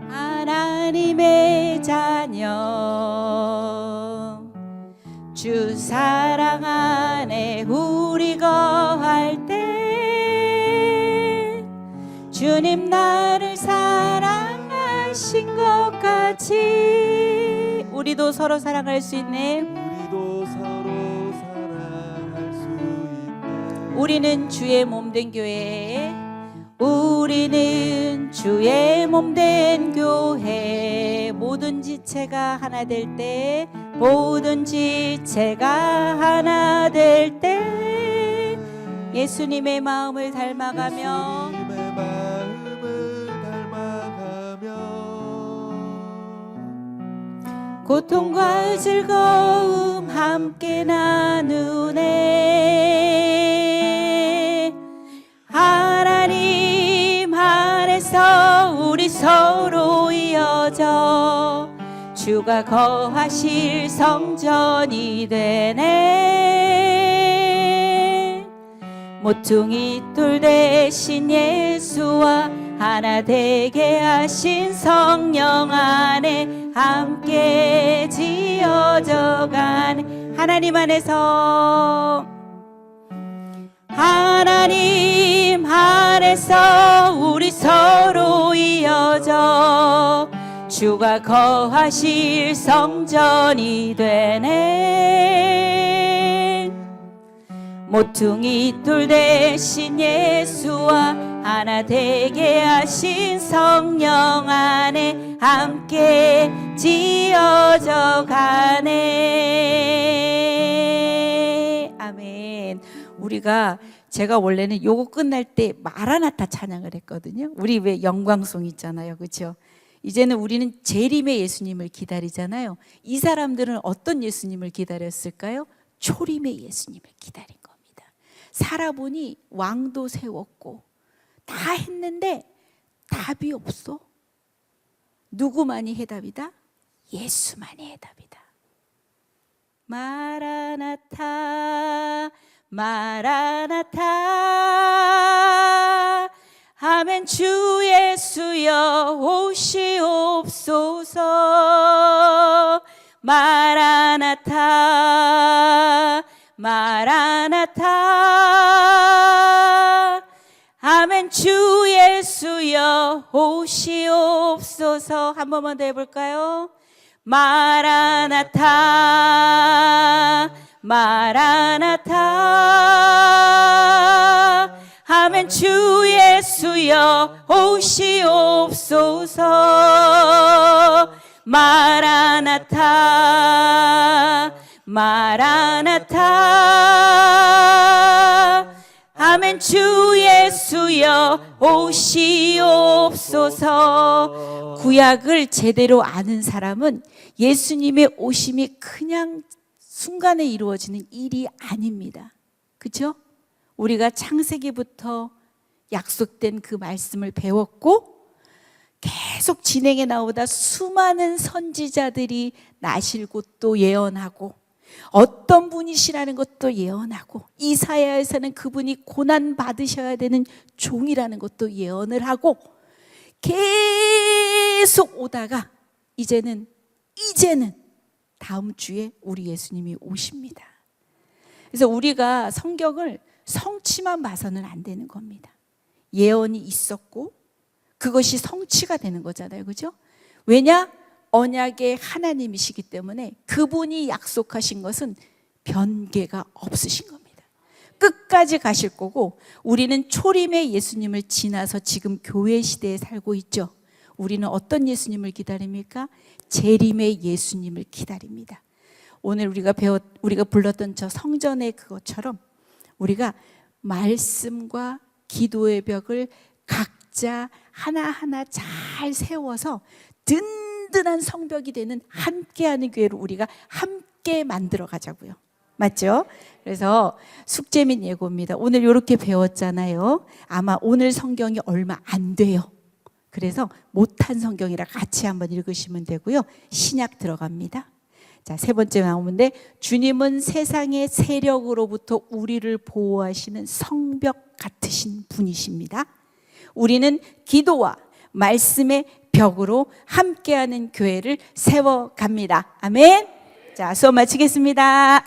[SPEAKER 1] 하나님의 자녀 주 사랑 안에 우리 거할 때 주님 나를 사랑하신 것 같이 우리도 서로 사랑할 수 있네.
[SPEAKER 2] 우리도 서로 사랑할 수 있네.
[SPEAKER 1] 우리는 주의 몸된 교회, 우리는 주의 몸된 교회. 모든 지체가 하나 될 때, 모든 지체가 하나 될 때 예수님의 마음을 닮아가며
[SPEAKER 2] 예수님의 마음을 닮아가며
[SPEAKER 1] 고통과 즐거움 함께 나누네. 하나님 안에서 우리 서로 이어져 주가 거하실 성전이 되네. 모퉁이 돌 대신 예수와 하나 되게 하신 성령 안에 함께 지어져 가네. 하나님 안에서, 하나님 안에서 우리 서로 이어져 주가 거하실 성전이 되네. 모퉁이 돌 대신 예수와 하나 되게 하신 성령 안에 함께 지어져 가네. 아멘. 제가 원래는 요거 끝날 때 마라나타 찬양을 했거든요. 우리 왜 영광송 있잖아요. 그렇죠? 이제는 우리는 재림의 예수님을 기다리잖아요. 이 사람들은 어떤 예수님을 기다렸을까요? 초림의 예수님을 기다린 겁니다. 살아보니 왕도 세웠고 다 했는데 답이 없어. 누구만이 해답이다? 예수만이 해답이다. 마라나타 마라나타 아멘. 주 예수여 오시옵소서. 마라나타 마라나타 아멘. 주 예수여 오시옵소서. 한 번만 더 해볼까요? 마라나타 마라나타 아멘. 주 예수여 오시옵소서. 마라나타 마라나타 아멘. 주 예수여 오시옵소서. 구약을 제대로 아는 사람은 예수님의 오심이 그냥 순간에 이루어지는 일이 아닙니다. 그렇죠? 우리가 창세기부터 약속된 그 말씀을 배웠고 계속 진행해 나오다 수많은 선지자들이 나실 곳도 예언하고 어떤 분이시라는 것도 예언하고 이사야에서는 그분이 고난 받으셔야 되는 종이라는 것도 예언을 하고 계속 오다가 이제는 다음 주에 우리 예수님이 오십니다. 그래서 우리가 성경을 성취만 봐서는 안 되는 겁니다. 예언이 있었고 그것이 성취가 되는 거잖아요. 그죠? 왜냐? 언약의 하나님이시기 때문에 그분이 약속하신 것은 변개가 없으신 겁니다. 끝까지 가실 거고 우리는 초림의 예수님을 지나서 지금 교회 시대에 살고 있죠. 우리는 어떤 예수님을 기다립니까? 재림의 예수님을 기다립니다. 오늘 우리가 불렀던 저 성전의 그것처럼 우리가 말씀과 기도의 벽을 각자 하나하나 잘 세워서 든든한 성벽이 되는 함께하는 교회로 우리가 함께 만들어 가자고요. 맞죠? 그래서 숙제 및 예고입니다. 오늘 이렇게 배웠잖아요. 아마 오늘 성경이 얼마 안 돼요. 그래서 못한 성경이라 같이 한번 읽으시면 되고요. 신약 들어갑니다. 자, 세 번째 나오는데 주님은 세상의 세력으로부터 우리를 보호하시는 성벽 같으신 분이십니다. 우리는 기도와 말씀의 벽으로 함께하는 교회를 세워갑니다. 아멘. 자, 수업 마치겠습니다.